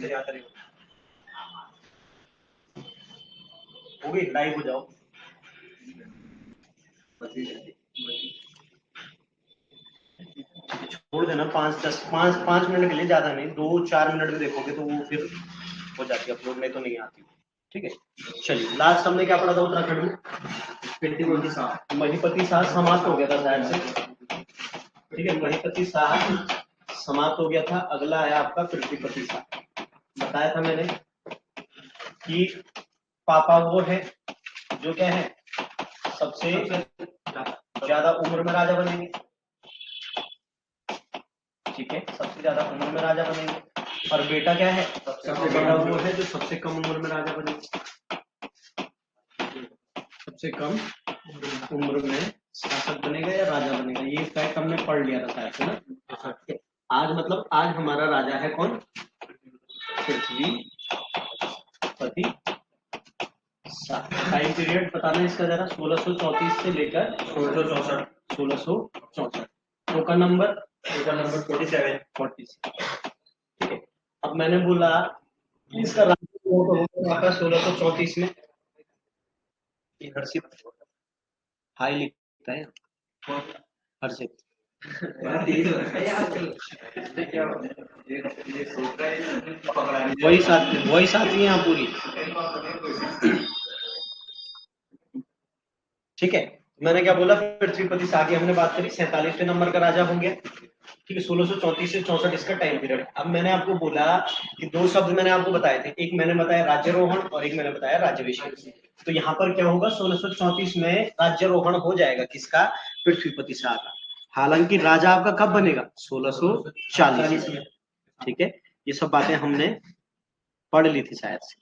से याद करेंगे। हो गई, लाइव हो जाओ। छोड़ देना 5 मिनट के लिए, ज्यादा नहीं, 2-4 मिनट में देखोगे तो वो फिर हो जाती है अपलोड, में तो नहीं आती। ठीक है, चलिए लास्ट हमने क्या पढ़ा था उत्तराखंड में? महीपति शाह समाप्त हो गया था शायद से। ठीक है, महीपति शाह समाप्त हो गया था। अगला आया आपका पृथ्वीपति शाह। बताया था मैंने कि पापा वो है जो क्या है सबसे ज्यादा उम्र में राजा बनेंगे। ठीक है, सबसे ज्यादा उम्र में राजा बनेंगे। और बेटा क्या है? सबसे बड़ा वो है जो सबसे कम उम्र में राजा बनेंगे। सबसे कम उम्र में शासक बनेगा या राजा बनेगा, ये फैक्ट हमने पढ़ लिया था शायद से ना। आज मतलब आज हमारा राजा है कौन? पृथ्वीपति शाह। टाइम पीरियड बताना इसका जरा, 1634 से लेकर 1664। टोका नंबर 47। ठीक है, अब मैंने बोला इसका राजा 1634 में हर्षित हाई लिखता है हर्षित। वही साथी यहाँ पूरी। ठीक है, मैंने क्या बोला? पृथ्वीपति शाह की हमने बात करी, 47वें नंबर का राजा हो गया। ठीक है, 1634 से 64 इसका टाइम पीरियड। अब मैंने आपको बोला कि दो शब्द मैंने आपको बताए थे, एक मैंने बताया राज्यरोहण और एक मैंने बताया राज्याभिषेक। तो यहाँ पर क्या होगा? 1634 में राज्यरोहण हो जाएगा किसका? पृथ्वीपति शाह का। हालांकि राजा आपका कब बनेगा? 1640 में। ठीक है, ये सब बातें हमने पढ़ ली थी शायद से।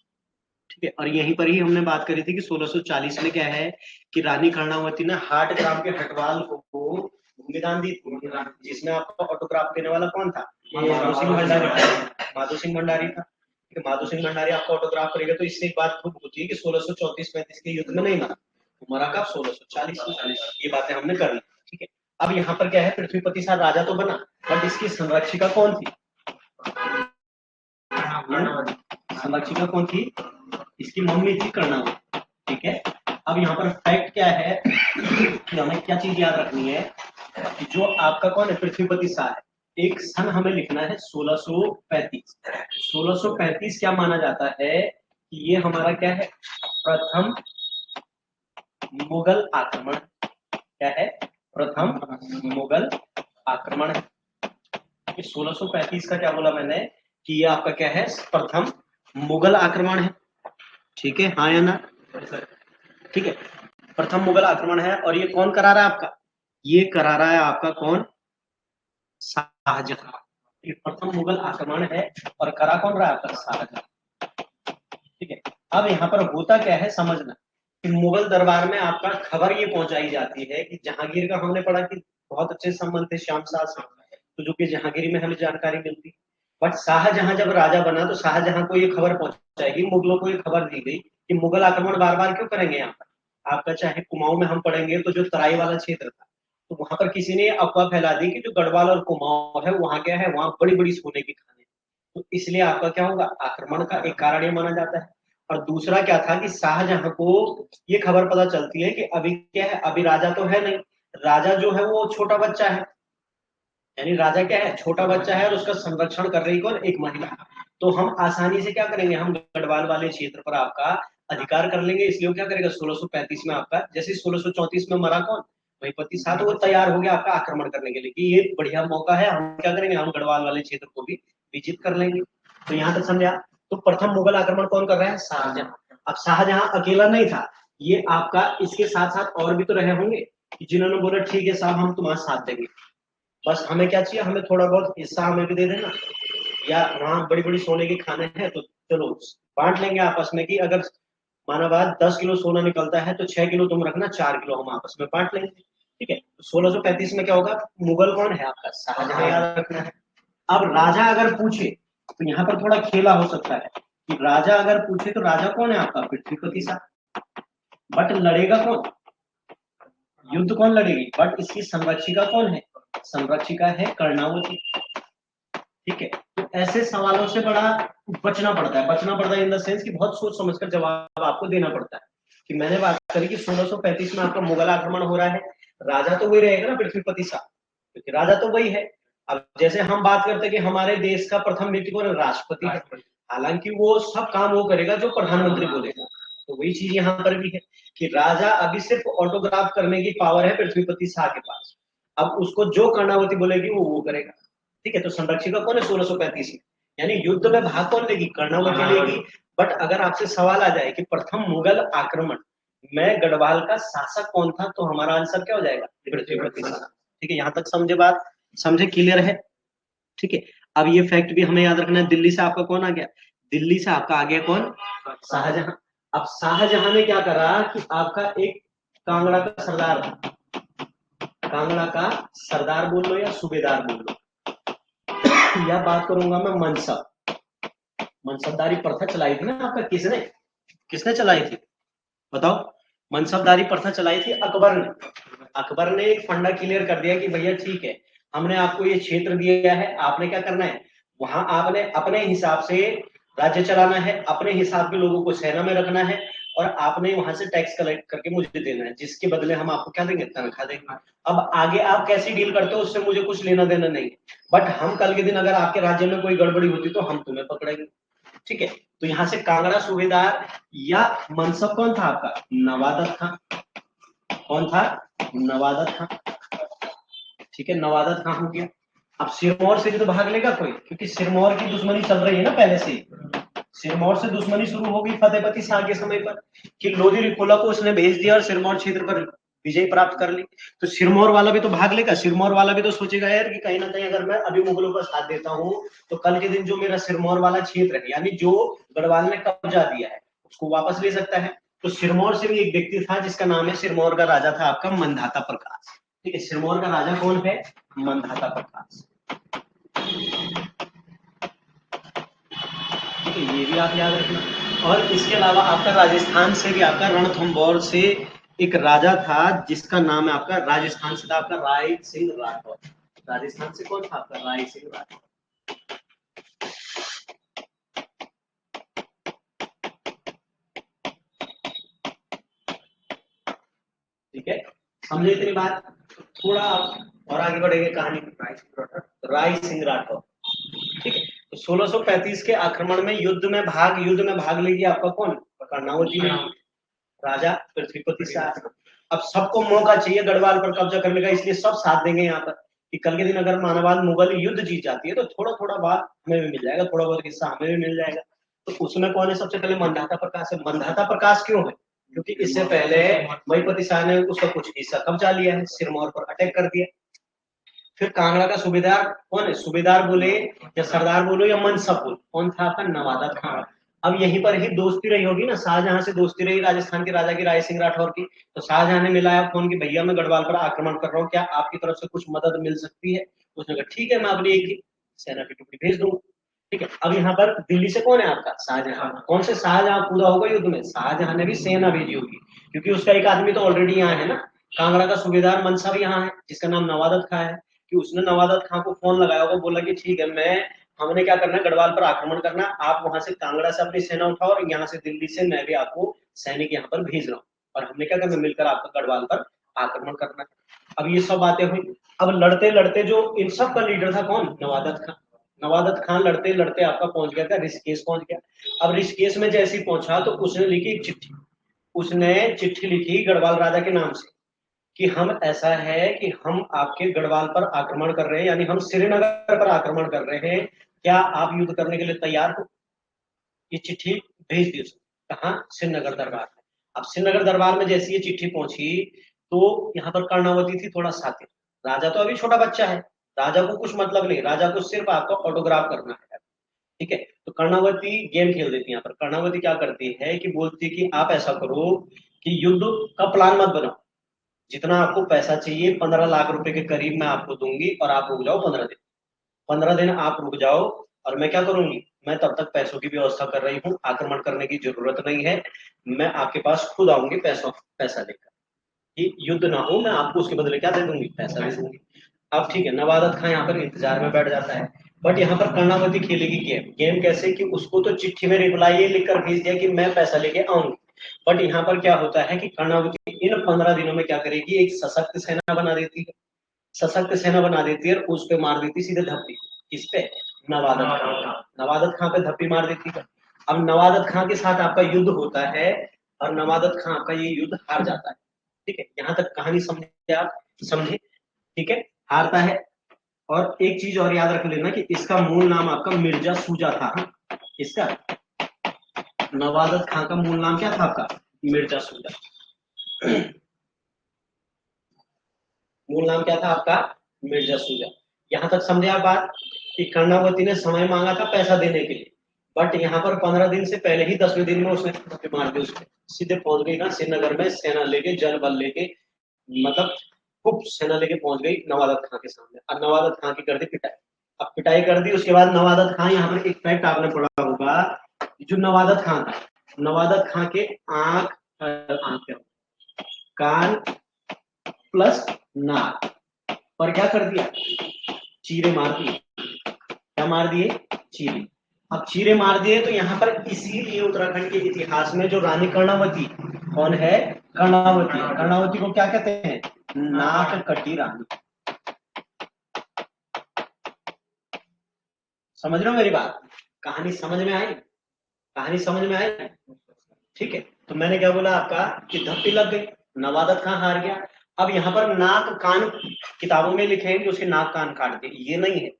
ठीक है, और यहीं पर ही हमने बात करी थी कि 1640 में क्या है कि रानी कर्णावती ने 8 ग्राम के हटवाल को भूमिदान दी थी, जिसमें आपको ऑटोग्राफ देने वाला कौन था? माधो सिंह भंडारी। माधो सिंह भंडारी था। माधो सिंह भंडारी आपका ऑटोग्राफ करेगा, तो इससे एक बात खूब होती है कि 1634-35 के युद्ध में नहीं मरा, मरा कब? 1640। ये बातें हमने कर ली। ठीक है, अब यहाँ पर क्या है? पृथ्वीपति शाह राजा तो बना, बट इसकी संरक्षिका कौन थी? संरक्षिका कौन थी? इसकी मम्मी थी कर्णावती। ठीक है, अब यहाँ पर फैक्ट क्या है कि हमें क्या चीज याद रखनी है कि जो आपका कौन है? पृथ्वीपति शाह है। एक सन हमें लिखना है 1635। 1635 क्या माना जाता है कि ये हमारा क्या है? प्रथम मुगल आक्रमण। क्या है? प्रथम मुगल आक्रमण है। 1635 का क्या बोला मैंने कि ये आपका क्या है? प्रथम मुगल आक्रमण है। ठीक है, हाँ या ना? ठीक है, प्रथम मुगल आक्रमण है। और ये कौन करा रहा है आपका? ये करा रहा है आपका कौन? शाहजहां। ये प्रथम मुगल आक्रमण है और करा कौन रहा है आपका? शाहजहां। ठीक है, अब यहाँ पर होता क्या है समझना कि मुगल दरबार में आपका खबर ये पहुंचाई जाती है कि जहांगीर का हमने पढ़ा कि बहुत अच्छे संबंध थे श्याम शाह से, तो जो कि जहांगीर में हमें जानकारी मिलती। बट शाहजहां जब राजा बना तो शाहजहां को ये खबर पहुंचाएगी, मुगलों को ये खबर दी गई कि मुगल आक्रमण बार बार क्यों करेंगे यहाँ पर। आपका चाहे कुमाऊं में हम पढ़ेंगे तो जो तराई वाला क्षेत्र था, तो वहां पर किसी ने अफवाह फैला दी कि जो गढ़वाल और कुमाऊं है वहां क्या है? वहां बड़ी बड़ी सोने की खानें। तो इसलिए आपका क्या होगा? आक्रमण का एक कारण ये माना जाता है। और दूसरा क्या था कि शाहजहां को ये खबर पता चलती है कि अभी क्या है? अभी राजा तो है नहीं, राजा जो है वो छोटा बच्चा है। यानी राजा क्या है? छोटा बच्चा है और उसका संरक्षण कर रही कौन? एक महिला। तो हम आसानी से क्या करेंगे? हम गढ़वाल वाले क्षेत्र पर आपका अधिकार कर लेंगे। इसलिए वो क्या करेगा? 1635 में आपका, जैसे 1634 में मरा कौन? महीपति शाह, तो वो तैयार हो गया आपका आक्रमण करने के लिए कि ये बढ़िया मौका है, हम क्या करेंगे? हम गढ़वाल वाले क्षेत्र को भी विजित कर लेंगे। तो यहाँ तक समझा? तो प्रथम मुगल आक्रमण कौन कर रहा है? शाहजहां। अब शाहजहां अकेला नहीं था, ये आपका इसके साथ साथ और भी तो रहे होंगे जिन्होंने बोला ठीक है साहब हम तुम्हारा साथ देंगे, बस हमें क्या चाहिए? हमें थोड़ा बहुत हिस्सा हमें भी दे देना, या वहां बड़ी बड़ी सोने की खाने हैं तो चलो बांट लेंगे आपस में कि अगर माना बात 10 किलो सोना निकलता है तो 6 किलो तुम रखना, 4 किलो हम आपस में बांट लेंगे। ठीक है, तो 1635 में क्या होगा? मुगल कौन है आपका? शाहजहां, याद रखना है। अब राजा अगर पूछे तो यहाँ पर थोड़ा खेला हो सकता है कि राजा अगर पूछे तो राजा कौन है आपका? पृथ्वीपति शाह। बट लड़ेगा कौन? युद्ध कौन लड़ेगी? बट इसकी संरक्षिका कौन है? संरक्षिका है कर्णावती। ठीक है, तो ऐसे सवालों से बड़ा बचना पड़ता है, इन द सेंस कि बहुत सोच समझकर जवाब आपको देना पड़ता है। कि मैंने बात करी कि 1635 में आपका मुगल आक्रमण हो रहा है, राजा तो वही रहेगा ना, पृथ्वीपति शाह, क्योंकि राजा तो वही है। अब जैसे हम बात करते हैं कि हमारे देश का प्रथम व्यक्ति कौन है, राष्ट्रपति है, हालांकि वो सब काम वो करेगा जो प्रधानमंत्री बोलेगा। तो वही चीज यहाँ पर भी है कि राजा अभी सिर्फ ऑटोग्राफ करने की पावर है पृथ्वीपति शाह के पास। अब उसको जो कर्णावती बोलेगी वो करेगा। ठीक है, तो संरक्षिका कौन है 1635 में, यानी युद्ध में भाग कौन लेगी, कर्णावती लेगी। बट अगर आपसे सवाल आ जाए कि प्रथम मुगल आक्रमण में गढ़वाल का शासक कौन था, तो हमारा आंसर क्या हो जाएगा, पृथ्वीपति शाह। ठीक है, यहां तक समझे बात, समझे, क्लियर है। ठीक है, अब ये फैक्ट भी हमें याद रखना है। दिल्ली से आपका कौन आ गया, दिल्ली से आपका आ गया कौन, शाहजहां। अब शाहजहां ने क्या करा कि आपका एक कांगड़ा का सरदार था, कांगड़ा का सरदार बोल लो या सूबेदार बोल लो, या बात करूंगा मैं मनसबदारी प्रथा चलाई थी ना आपका, किसने किसने चलाई थी बताओ, मनसबदारी प्रथा चलाई थी अकबर ने। अकबर ने एक फंडा क्लियर कर दिया कि भैया ठीक है, हमने आपको ये क्षेत्र दिया है, आपने क्या करना है, वहां आपने अपने हिसाब से राज्य चलाना है, अपने हिसाब के लोगों को सेना में रखना है, और आपने वहां से टैक्स कलेक्ट करके मुझे देना है, जिसके बदले हम आपको क्या देंगे, तनख्वाह देंगे। अब आगे आप कैसी डील करते हो उससे मुझे कुछ लेना देना नहीं, बट हम कल के दिन अगर आपके राज्य में कोई गड़बड़ी होती तो हम तुम्हें पकड़ेंगे। ठीक है, तो यहां से कांगड़ा सूबेदार या मनसब कौन था आपका, नवादत खां। कौन था, नवादत खां। ठीक है, नवादत खां हो गया। अब सिरमौर से भी तो भाग लेगा कोई, क्योंकि सिरमौर की दुश्मनी चल रही है ना पहले से ही। सिरमौर से दुश्मनी शुरू हो गई फतेहपति शाह के समय पर, कि लोधी रिकोला को उसने भेज दिया और सिरमौर क्षेत्र पर विजय प्राप्त कर ली। तो सिरमौर वाला भी तो भाग लेगा, सिरमौर वाला भी तो सोचेगा यार कि कहीं ना कहीं अगर मैं अभी मुगलों का साथ देता हूँ तो कल के दिन जो मेरा सिरमौर वाला क्षेत्र है, यानी जो गढ़वाल ने कब्जा दिया है, उसको वापस ले सकता है। तो सिरमौर से भी एक व्यक्ति था जिसका नाम है, सिरमौर का राजा था आपका मंधाता प्रकाश। ठीक है, सिरमौर का राजा कौन है, मंधाता प्रकाश। ठीक है, ये भी आप याद रखना। और इसके अलावा आपका राजस्थान से भी आपका रणथंभौर से एक राजा था जिसका नाम है आपका, राजस्थान से था आपका राय सिंह राठौर। राजस्थान से कौन था आपका, राय सिंह राठौर। ठीक है, समझे इतनी बात। थोड़ा और आगे बढ़ेंगे कहानी, राय सिंह राठौर। ठीक है, तो 1635 के आक्रमण में युद्ध में भाग लेगी आपका कौन, कर्णावती ने, राजा पृथ्वीपति शाह। अब सबको मौका चाहिए गढ़वाल पर कब्जा करने का, इसलिए सब साथ देंगे यहाँ पर कि कल के दिन अगर मानवाद मुगल युद्ध जीत जाती है तो थोड़ा थोड़ा बात हमें भी मिल जाएगा, थोड़ा बहुत हिस्सा हमें भी मिल जाएगा। तो उसमें कौन है, सबसे पहले मंधाता प्रकाश है। मंधाता प्रकाश क्यों है, क्योंकि इससे पहले महीपति शाह ने उसका कुछ हिस्सा कब्जा लिया है, सिरमौर पर अटैक कर दिया। फिर कांगड़ा का सूबेदार कौन है, सूबेदार बोले या सरदार बोलो या मनसब बोलो, कौन था आपका, नवादा खान। अब यहीं पर ही दोस्ती रही होगी ना, शाहजहां से दोस्ती रही राजस्थान के राजा की, राय सिंह राठौर की। तो शाहजहां ने मिलाया फोन की, भैया मैं गढ़वाल पर आक्रमण कर रहा हूँ, क्या आपकी तरफ से कुछ मदद मिल सकती है। उसने कहा ठीक है, मैं अपनी एक सेना की टुकड़ी भेज दूंगा। ठीक है, अब यहाँ पर दिल्ली से कौन है आपका, शाहजहां। कौन से शाहजहां कूदा होगा युद्ध में, शाहजहां ने भी सेना भेजी होगी, क्योंकि उसका एक आदमी तो ऑलरेडी यहाँ है ना, कांगड़ा का सूबेदार मनसा भी यहाँ है जिसका नाम नवादत खां है। कि उसने नवादत खां को फोन लगाया होगा, बोला कि ठीक है, मैं हमने क्या करना है, गढ़वाल पर आक्रमण करना, आप वहां से कांगड़ा से अपनी सेना उठाओ और यहाँ से दिल्ली से मैं भी आपको सैनिक यहाँ पर भेज रहा हूँ, और हमने क्या करना, मिलकर आपका गढ़वाल पर आक्रमण करना है। अब ये सब बातें हुई। अब लड़ते लड़ते जो इन सब का लीडर था कौन, नवादत खां। नवादत खां लड़ते लड़ते आपका पहुंच गया था ऋषिकेश पहुंच गया। अब ऋषिकेश में जैसे ही पहुंचा तो उसने लिखी एक चिट्ठी, उसने चिट्ठी लिखी गढ़वाल राजा के नाम से कि हम ऐसा है कि हम आपके गढ़वाल पर आक्रमण कर रहे हैं, यानी हम श्रीनगर पर आक्रमण कर रहे हैं, क्या आप युद्ध करने के लिए तैयार हो। ये चिट्ठी भेज दी उसने, कहा, श्रीनगर दरबार में। अब श्रीनगर दरबार में जैसी ये चिट्ठी पहुंची तो यहाँ पर कर्णावती थी थोड़ा साथी, राजा तो अभी छोटा बच्चा है, राजा को कुछ मतलब नहीं, राजा को सिर्फ आपका ऑटोग्राफ करना है। ठीक है, तो कर्णावती गेम खेल देती है यहाँ पर। कर्णावती क्या करती है कि बोलती है कि आप ऐसा करो कि युद्ध का प्लान मत बनाओ, जितना आपको पैसा चाहिए 15 लाख रुपए के करीब मैं आपको दूंगी, और आप रुक जाओ 15 दिन। 15 दिन आप रुक जाओ, और मैं क्या करूंगी, मैं तब तक पैसों की व्यवस्था कर रही हूँ, आक्रमण करने की जरूरत नहीं है, मैं आपके पास खुद आऊंगी पैसा लेकर, कि युद्ध ना हो, मैं आपको उसके बदले क्या दे दूंगी, पैसा दे दूंगी। अब ठीक है, नवादत खां यहाँ पर इंतजार में बैठ जाता है। बट यहाँ पर कर्णावती खेलेगी गेम। गेम कैसे कि उसको तो चिट्ठी में रिप्लाई ये लिखकर भेज दिया कि मैं पैसा लेके आऊंगी, बट यहाँ पर क्या होता है कि कर्णावती इन 15 दिनों में क्या करेगी, एक सशक्त सेना बना देती है। सशक्त सेना बना देती है और उस पे मार देती सीधे धप्पी। किस पे? नवादत खां। नवादत खां पे धप्पी मार देती है। अब नवादत खां के साथ आपका युद्ध होता है और नवादत खां आपका ये युद्ध हार जाता है। ठीक है, यहाँ तक कहानी समझे आप? समझे? ठीक है, हारता है। और एक चीज और याद रख लेना कि इसका मूल नाम आपका मिर्जा सूजा था। इसका नवादत खां का मूल नाम क्या था आपका? मिर्जा सूजा। मूल नाम क्या था आपका? मिर्जा सूजा। यहां तक समझे आप बात कि कर्णावती ने समय मांगा था पैसा देने के लिए, बट यहाँ पर 15 दिन से पहले ही 10वें दिन में उसने मार दी। उसने सीधे पहुंच गई श्रीनगर में, सेना लेके, जल बल लेके, मतलब खूब सेना लेके पहुंच गई नवादत खां के सामने। अब नवादत खां की कर दी पिटाई। अब पिटाई कर दी, उसके बाद नवादत खां, यहाँ पर एक फैक्ट आपने पढ़ा होगा, जो नवादत खां था, नवादत खां के आंख आंख कान प्लस नाक पर क्या कर दिया? चीरे मार दिए। क्या मार दिए? चीरे। अब चीरे मार दिए तो यहाँ पर इसीलिए उत्तराखंड के इतिहास में जो रानी कर्णावती कौन है? कर्णावती। कर्णावती को क्या कहते हैं? नाक कटी रानी। समझ रहे हो मेरी बात? कहानी समझ में आई? कहानी समझ में आई? ठीक है, तो मैंने क्या बोला आपका कि धप्पी लग गई, नवादत खां हार गया। अब यहाँ पर नाक कान किताबों में लिखे हैं कि उसके नाक कान काट दिए, ये नहीं है।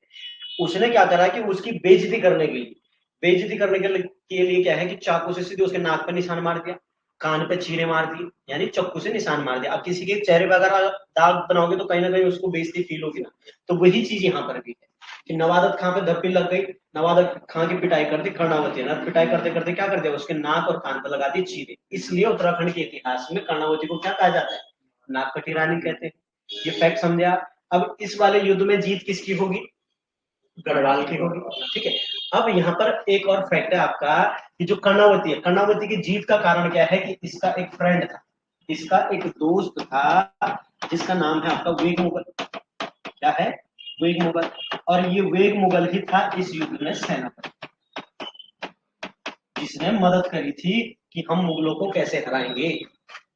उसने क्या करा कि उसकी बेइज्जती करने के लिए, बेइज्जती करने के लिए क्या है कि चाकू से सीधे उसके नाक पर निशान मार दिया, कान पे चीरे मार दिए, यानी चाकू से निशान मार दिया। अब किसी के चेहरे पर अगर दाग बनाओगे तो कहीं ना कहीं उसको बेइज्जती फील होगी ना, तो वही चीज यहाँ पर भी है कि नवादत खां पे धप्पी लग गई, नवादत खां की पिटाई कर दी कर्णावती ने। पिटाई करते करते क्या कर दिया? उसके नाक और कान पर लगा दी चीरे। इसलिए उत्तराखंड के इतिहास में कर्णावती को क्या कहा जाता है? नाक कटी रानी कहते हैं। ये फैक्ट समझे आप? अब इस वाले युद्ध में जीत किसकी होगी? गढ़वाल की होगी। ठीक है, अब यहाँ पर एक और फैक्ट है आपका कि जो कर्णावती है, कर्णावती की जीत का कारण क्या है कि इसका एक फ्रेंड था, इसका एक दोस्त था, जिसका नाम है आपका वेग मुगल। क्या है? वेग मुगल। और ये वेग मुगल ही था इस युद्ध में सेनापति, जिसने मदद करी थी कि हम मुगलों को कैसे हराएंगे।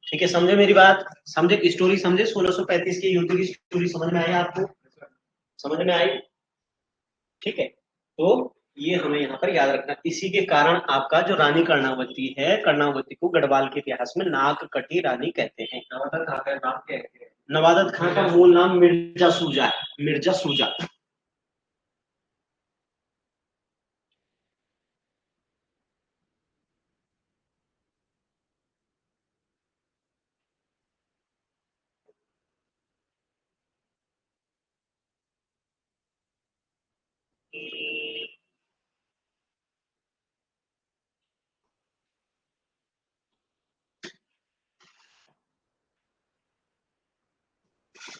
ठीक है, समझे मेरी बात? समझे स्टोरी? समझे 1635 के युद्ध की स्टोरी? समझ में आई आपको? समझ में आई? ठीक है, तो ये हमें यहाँ पर याद रखना। इसी के कारण आपका जो रानी कर्णावती है, कर्णावती को गढ़वाल के इतिहास में नाक कटी रानी कहते हैं। नवादत खां का नाम क्या है? नवादत खां का मूल नाम मिर्जा सूजा है। मिर्जा सूजा।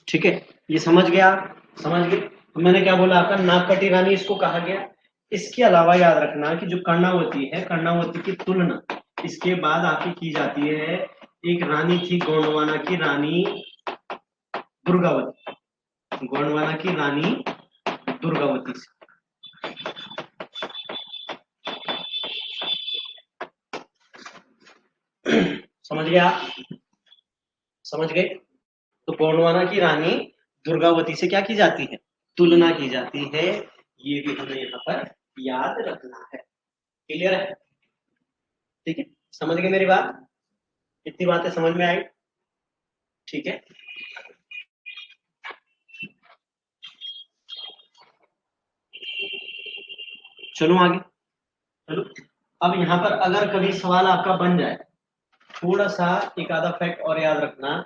ठीक है, ये समझ गया? समझ गए? तो मैंने क्या बोला आपका? नाक कटी रानी इसको कहा गया। इसके अलावा याद रखना कि जो कर्णावती है, कर्णावती की तुलना इसके बाद आपकी की जाती है, एक रानी थी गोंडवाना की रानी दुर्गावती। गोंडवाना की रानी दुर्गावती से। समझ गया? समझ गए? तो गोंडवाना की रानी दुर्गावती से क्या की जाती है? तुलना की जाती है। ये भी हमें यहाँ पर याद रखना है। क्लियर है? ठीक है, समझ गए मेरी बात? इतनी बातें समझ में आई? ठीक है, चलो आगे। चलो, अब यहाँ पर अगर कभी सवाल आपका बन जाए, थोड़ा सा एक आधा फैक्ट और याद रखना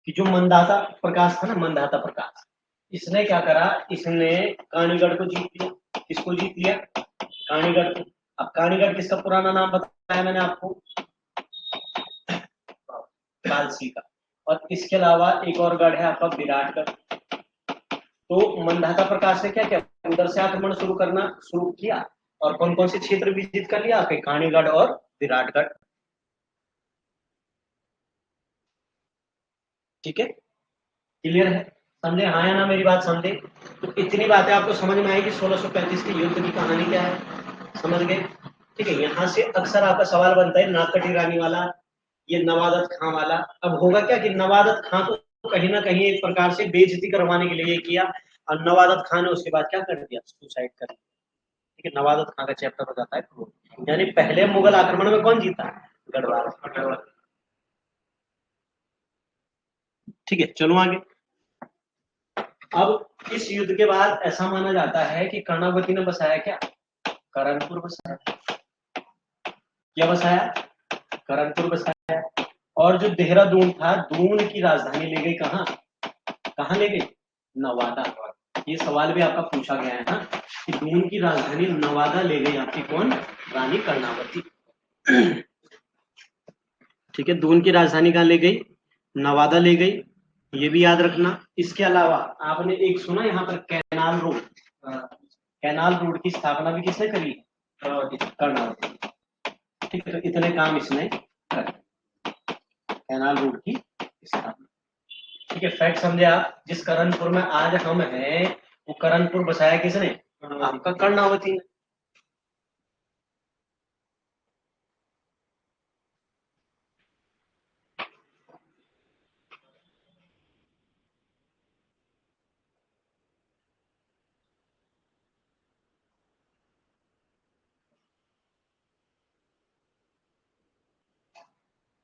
कि जो मंदाता प्रकाश था ना, मंदाता प्रकाश, इसने क्या करा? इसने कानीगढ़ को जीत लिया। किसको जीत लिया? कानीगढ़ को। अब कानीगढ़ किसका पुराना नाम बताया मैंने आपको? कालसी का। और इसके अलावा एक और गढ़ है आपका विराटगढ़। तो मंदाता प्रकाश ने क्या किया? उधर से आक्रमण शुरू करना शुरू किया और कौन कौन से क्षेत्र विजित कर लिया? आपके कानीगढ़ और विराटगढ़। ठीक है, क्लियर है? समझे हाँ या ना, मेरी बात समझे? तो इतनी बातें आपको समझ में आएगी 1635 के युद्ध की कहानी क्या है, समझ गए? ठीक है, यहाँ से अक्सर आपका सवाल बनता है नाकटी रानी वाला, ये नवादत खां वाला। अब होगा क्या कि नवादत खां को कहीं ना कहीं एक प्रकार से बेइज्जती करवाने के लिए ये किया, और नवादत खां ने उसके बाद क्या कर दिया, सुसाइड कर दिया। ठीक है, नवादत खां का चैप्टर हो जाता है क्लोज। यानी पहले मुगल आक्रमण में कौन जीता? गढ़वाल। ठीक है, चलो आगे। अब इस युद्ध के बाद ऐसा माना जाता है कि कर्णावती ने बसाया क्या? करणपुर बसाया। क्या बसाया? करणपुर बसाया। और जो देहरादून था, दून की राजधानी ले गई कहाँ? कहाँ ले गई? नवादा। ये सवाल भी आपका पूछा गया है ना कि दून की राजधानी नवादा ले गई आपकी कौन? रानी कर्णावती। ठीक है, दून की राजधानी कहाँ ले गई? नवादा ले गई, ये भी याद रखना। इसके अलावा आपने एक सुना यहाँ पर कैनाल रोड, कैनाल रोड की स्थापना भी किसने करी? कर्णावती। ठीक है, तो इतने काम इसने करे, कैनाल रोड की स्थापना। ठीक है, फैक्ट समझे आप? जिस करणपुर में आज हम हैं वो करणपुर बसाया किसने? आपका कर्णावती ने।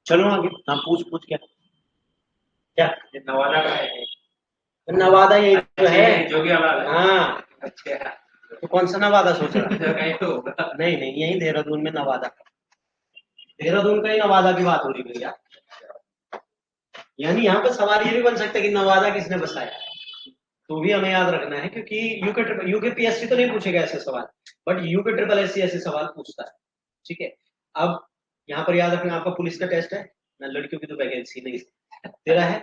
चलो आगे। हाँ, पूछ पूछ क्या क्या? नवादा का है। नवादा यही तो है, जो भी हाल है। हाँ। अच्छा, तो कौन सा नवादा सोच रहा? कहीं तो होगा। नहीं नहीं, यही देहरादून में नवादा, देहरादून का ही नवादा की बात हो रही भैया। यानी यहाँ पर सवाल ये भी बन सकता है कि नवादा किसने बसाया, तो भी हमें याद रखना है, क्योंकि यूके पीएससी तो नहीं पूछेगा ऐसे सवाल, बट यूके ट्रिपल एससी ऐसे सवाल पूछता है। ठीक है, अब यहाँ पर याद रखना, आपका पुलिस का टेस्ट है ना, लड़कियों की तो वैकेंसी नहीं तेरा है,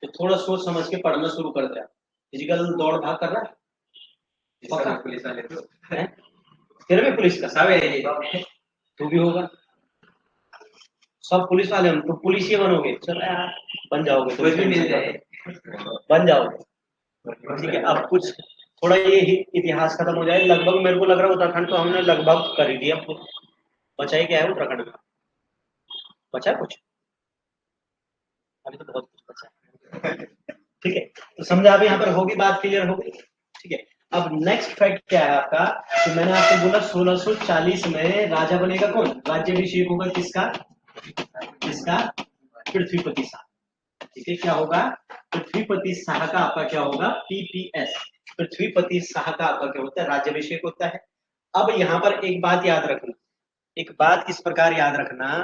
तो थोड़ा सोच समझ के पढ़ना शुरू कर दे। फिजिकल दौड़ भाग कर रहा है पक्का? पुलिस वाले तो है? तेरा भी पुलिस का सब है। तू भी होगा, सब पुलिस वाले, हम तो पुलिस ही बनोगे, चलो यार बन जाओगे, कुछ भी मिल जाए बन जाओगे। ठीक है, अब कुछ थोड़ा ये इतिहास खत्म हो जाए, लगभग मेरे को लग रहा है उत्तराखंड तो हमने लगभग कर ही दिया। बचा ही क्या है उत्तराखंड में? बचा है कुछ? अभी तो बहुत कुछ बचा है। ठीक है, तो समझा अभी यहाँ पर होगी बात, क्लियर हो गई? ठीक है, अब नेक्स्ट फैक्ट क्या है आपका, तो मैंने आपको बोला 1640 में राजा बनेगा कौन? राज्याभिषेक होगा किसका? किसका? पृथ्वीपति शाह। ठीक है, क्या होगा? पृथ्वीपति शाह का आपका क्या होगा? पीपीएस, पृथ्वीपति शाह का आपका क्या होता है? राज्याभिषेक होता है। अब यहाँ पर एक बात याद रखना, एक बात इस प्रकार याद रखना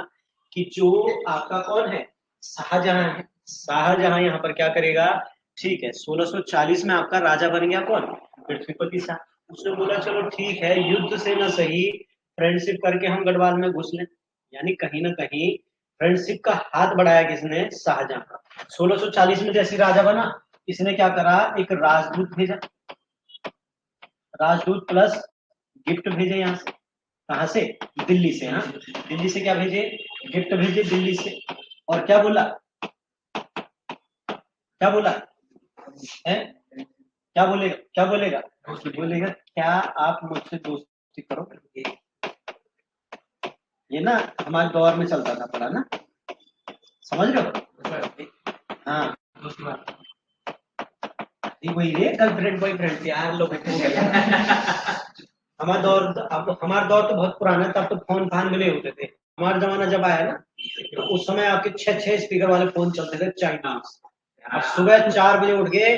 कि जो आपका कौन है? शाहजहां है। शाहजहां यहाँ पर क्या करेगा? ठीक है, 1640 में आपका राजा बन गया कौन? पृथ्वीपति शाह। उसने बोला चलो ठीक है, युद्ध से ना सही फ्रेंडशिप करके हम गढ़वाल में घुस लें। यानी कहीं ना कहीं फ्रेंडशिप का हाथ बढ़ाया किसने? शाहजहां। 1640 में जैसे राजा बना, इसने क्या करा? एक राजदूत भेजा, राजदूत प्लस गिफ्ट भेजे यहाँ से। कहाँ से? दिल्ली से। हाँ, दिल्ली से क्या भेजे? गिफ्ट भेजे दिल्ली से। और क्या बोला? क्या बोला है? क्या बोलेगा? क्या बोलेगा? बोलेगा क्या आप मुझसे दोस्ती करो? ये ना हमारे दौर में चलता था पड़ा ना, समझ रहे हो? हाँ, वही रे, गर्लफ्रेंड बॉयफ्रेंड यार लोग हमारा दौर तो बहुत पुराना है, तब तो फोन फान भी नहीं होते थे। हमारा जमाना जब आया ना, तो उस समय आपके 6 स्पीकर वाले फोन चलते थे चाइनीज। अब सुबह 4 बजे उठ के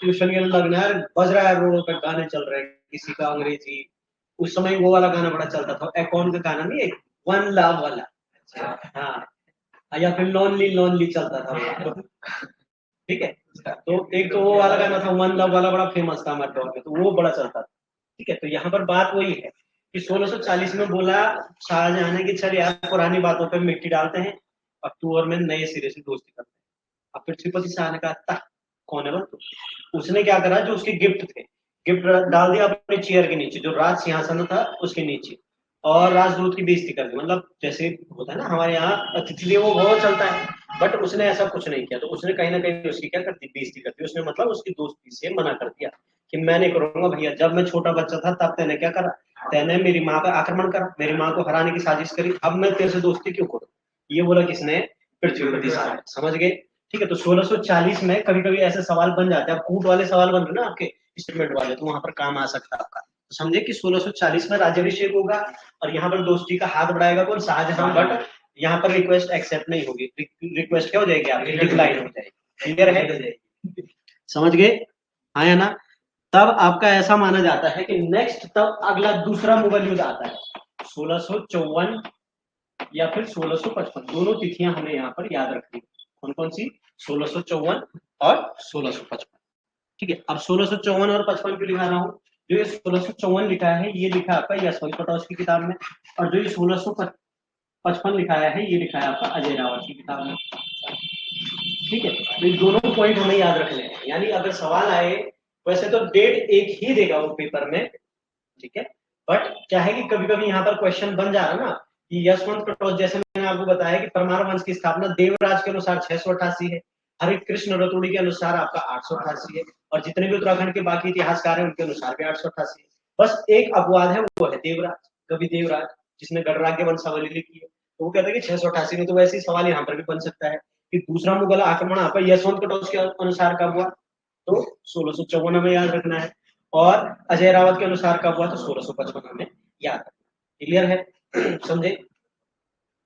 ट्यूशन के लगना है, बज रहा है रोडों पे, गाने चल रहे हैं, किसी का अंग्रेजी। उस समय वो वाला गाना बड़ा चलता था, अकाउंट का गाना नहीं, एक वन लव वाला। हाँ, या फिर लोनली लोनली चलता था वो। ठीक है, तो एक तो वो वाला गाना था वन लव वाला, बड़ा फेमस था हमारे दौर में, तो वो बड़ा चलता था। ठीक है, तो यहाँ पर बात वही है कि 1640 में बोला शाहजहां ने कि चल यार पुरानी बातों पे मिट्टी डालते हैं, अब तू और मैं नए सिरे से दोस्ती करते हैं। अब पृथ्वीपति शाह ने कहा था कौन है तू? उसने क्या करा, जो उसके गिफ्ट थे, गिफ्ट डाल दिया अपने चेयर के नीचे, जो राज सिंहासन था उसके नीचे। और राजदूत की बेइज्जती कर दी, मतलब जैसे होता है ना हमारे यहाँ अतिथि देवो भव चलता है, बट उसने ऐसा कुछ नहीं किया, तो उसने कहीं ना कहीं उसकी क्या कर दी, बेइज्जती कर दी उसने, मतलब उसकी दोस्ती से मना कर दिया कि मैं नहीं करूंगा भैया, जब मैं छोटा बच्चा था तब तैने क्या करा, तैने मेरी माँ पर आक्रमण करा, मेरी माँ को हराने की साजिश करी, अब मैं तेरे से दोस्ती क्यों करूं, ये बोला किसने, पृथ्वीपति साहब, समझ गए। ठीक है, तो 1640 में कभी कभी ऐसे सवाल बन जाते हैं, कूट वाले सवाल बन रहे ना आपके स्टेटमेंट वाले, तो वहां पर काम आ सकता है आपका। तो समझे कि 1640 में राज्याभिषेक होगा और यहाँ पर दोस्ती का हाथ बढ़ाएगा कौन, शाहजहां, बट यहाँ पर रिक्वेस्ट एक्सेप्ट नहीं होगी, रिक्वेस्ट क्या हो जाएगी आपकी, डिक्लाइन हो जाएगी, क्लियर है, समझ गए, हाँ या ना। तब आपका ऐसा माना जाता है कि नेक्स्ट तब अगला दूसरा मुगल युद्ध आता है 1654 या फिर 1655, दोनों तिथियां हमें यहाँ पर याद रखनी, कौन कौन सी, 1654 और 1655। ठीक है, अब 1654 और 55 क्यों लिखा रहा हूँ, जो ये 1654 लिखा है ये लिखा है आपका यशवंत कटौच की किताब में, और जो ये 1655 लिखाया है ये लिखा है आपका अजय रावत की किताब में। ठीक है, तो ये दोनों पॉइंट हमें याद रखने हैं, यानी अगर सवाल आए, वैसे तो डेट एक ही देगा वो पेपर में, ठीक है, बट क्या है कि कभी कभी यहाँ पर क्वेश्चन बन जा रहा है ना कि यशवंत कटौच, जैसे मैंने आपको बताया कि परमार वंश की स्थापना देवराज के अनुसार 688 है, हरे कृष्ण रतोड़ी के अनुसार आपका 888 है, और जितने भी उत्तराखंड के बाकी इतिहासकार हैं उनके अनुसार भी 888 है। बस एक अपवाद है, वो है देवराज, कवि देवराज, जिसने गणराज्य वंशावली लिखी है, तो वो कहते हैं कि 688 में, तो वैसे ही सवाल यहाँ पर भी बन सकता है कि दूसरा मुगल आक्रमण आपका यशवंत कटौच के अनुसार कब हुआ, तो 1654 में याद रखना है, और अजय रावत के अनुसार कब हुआ, तो 1655 में याद रखना, क्लियर है, समझे।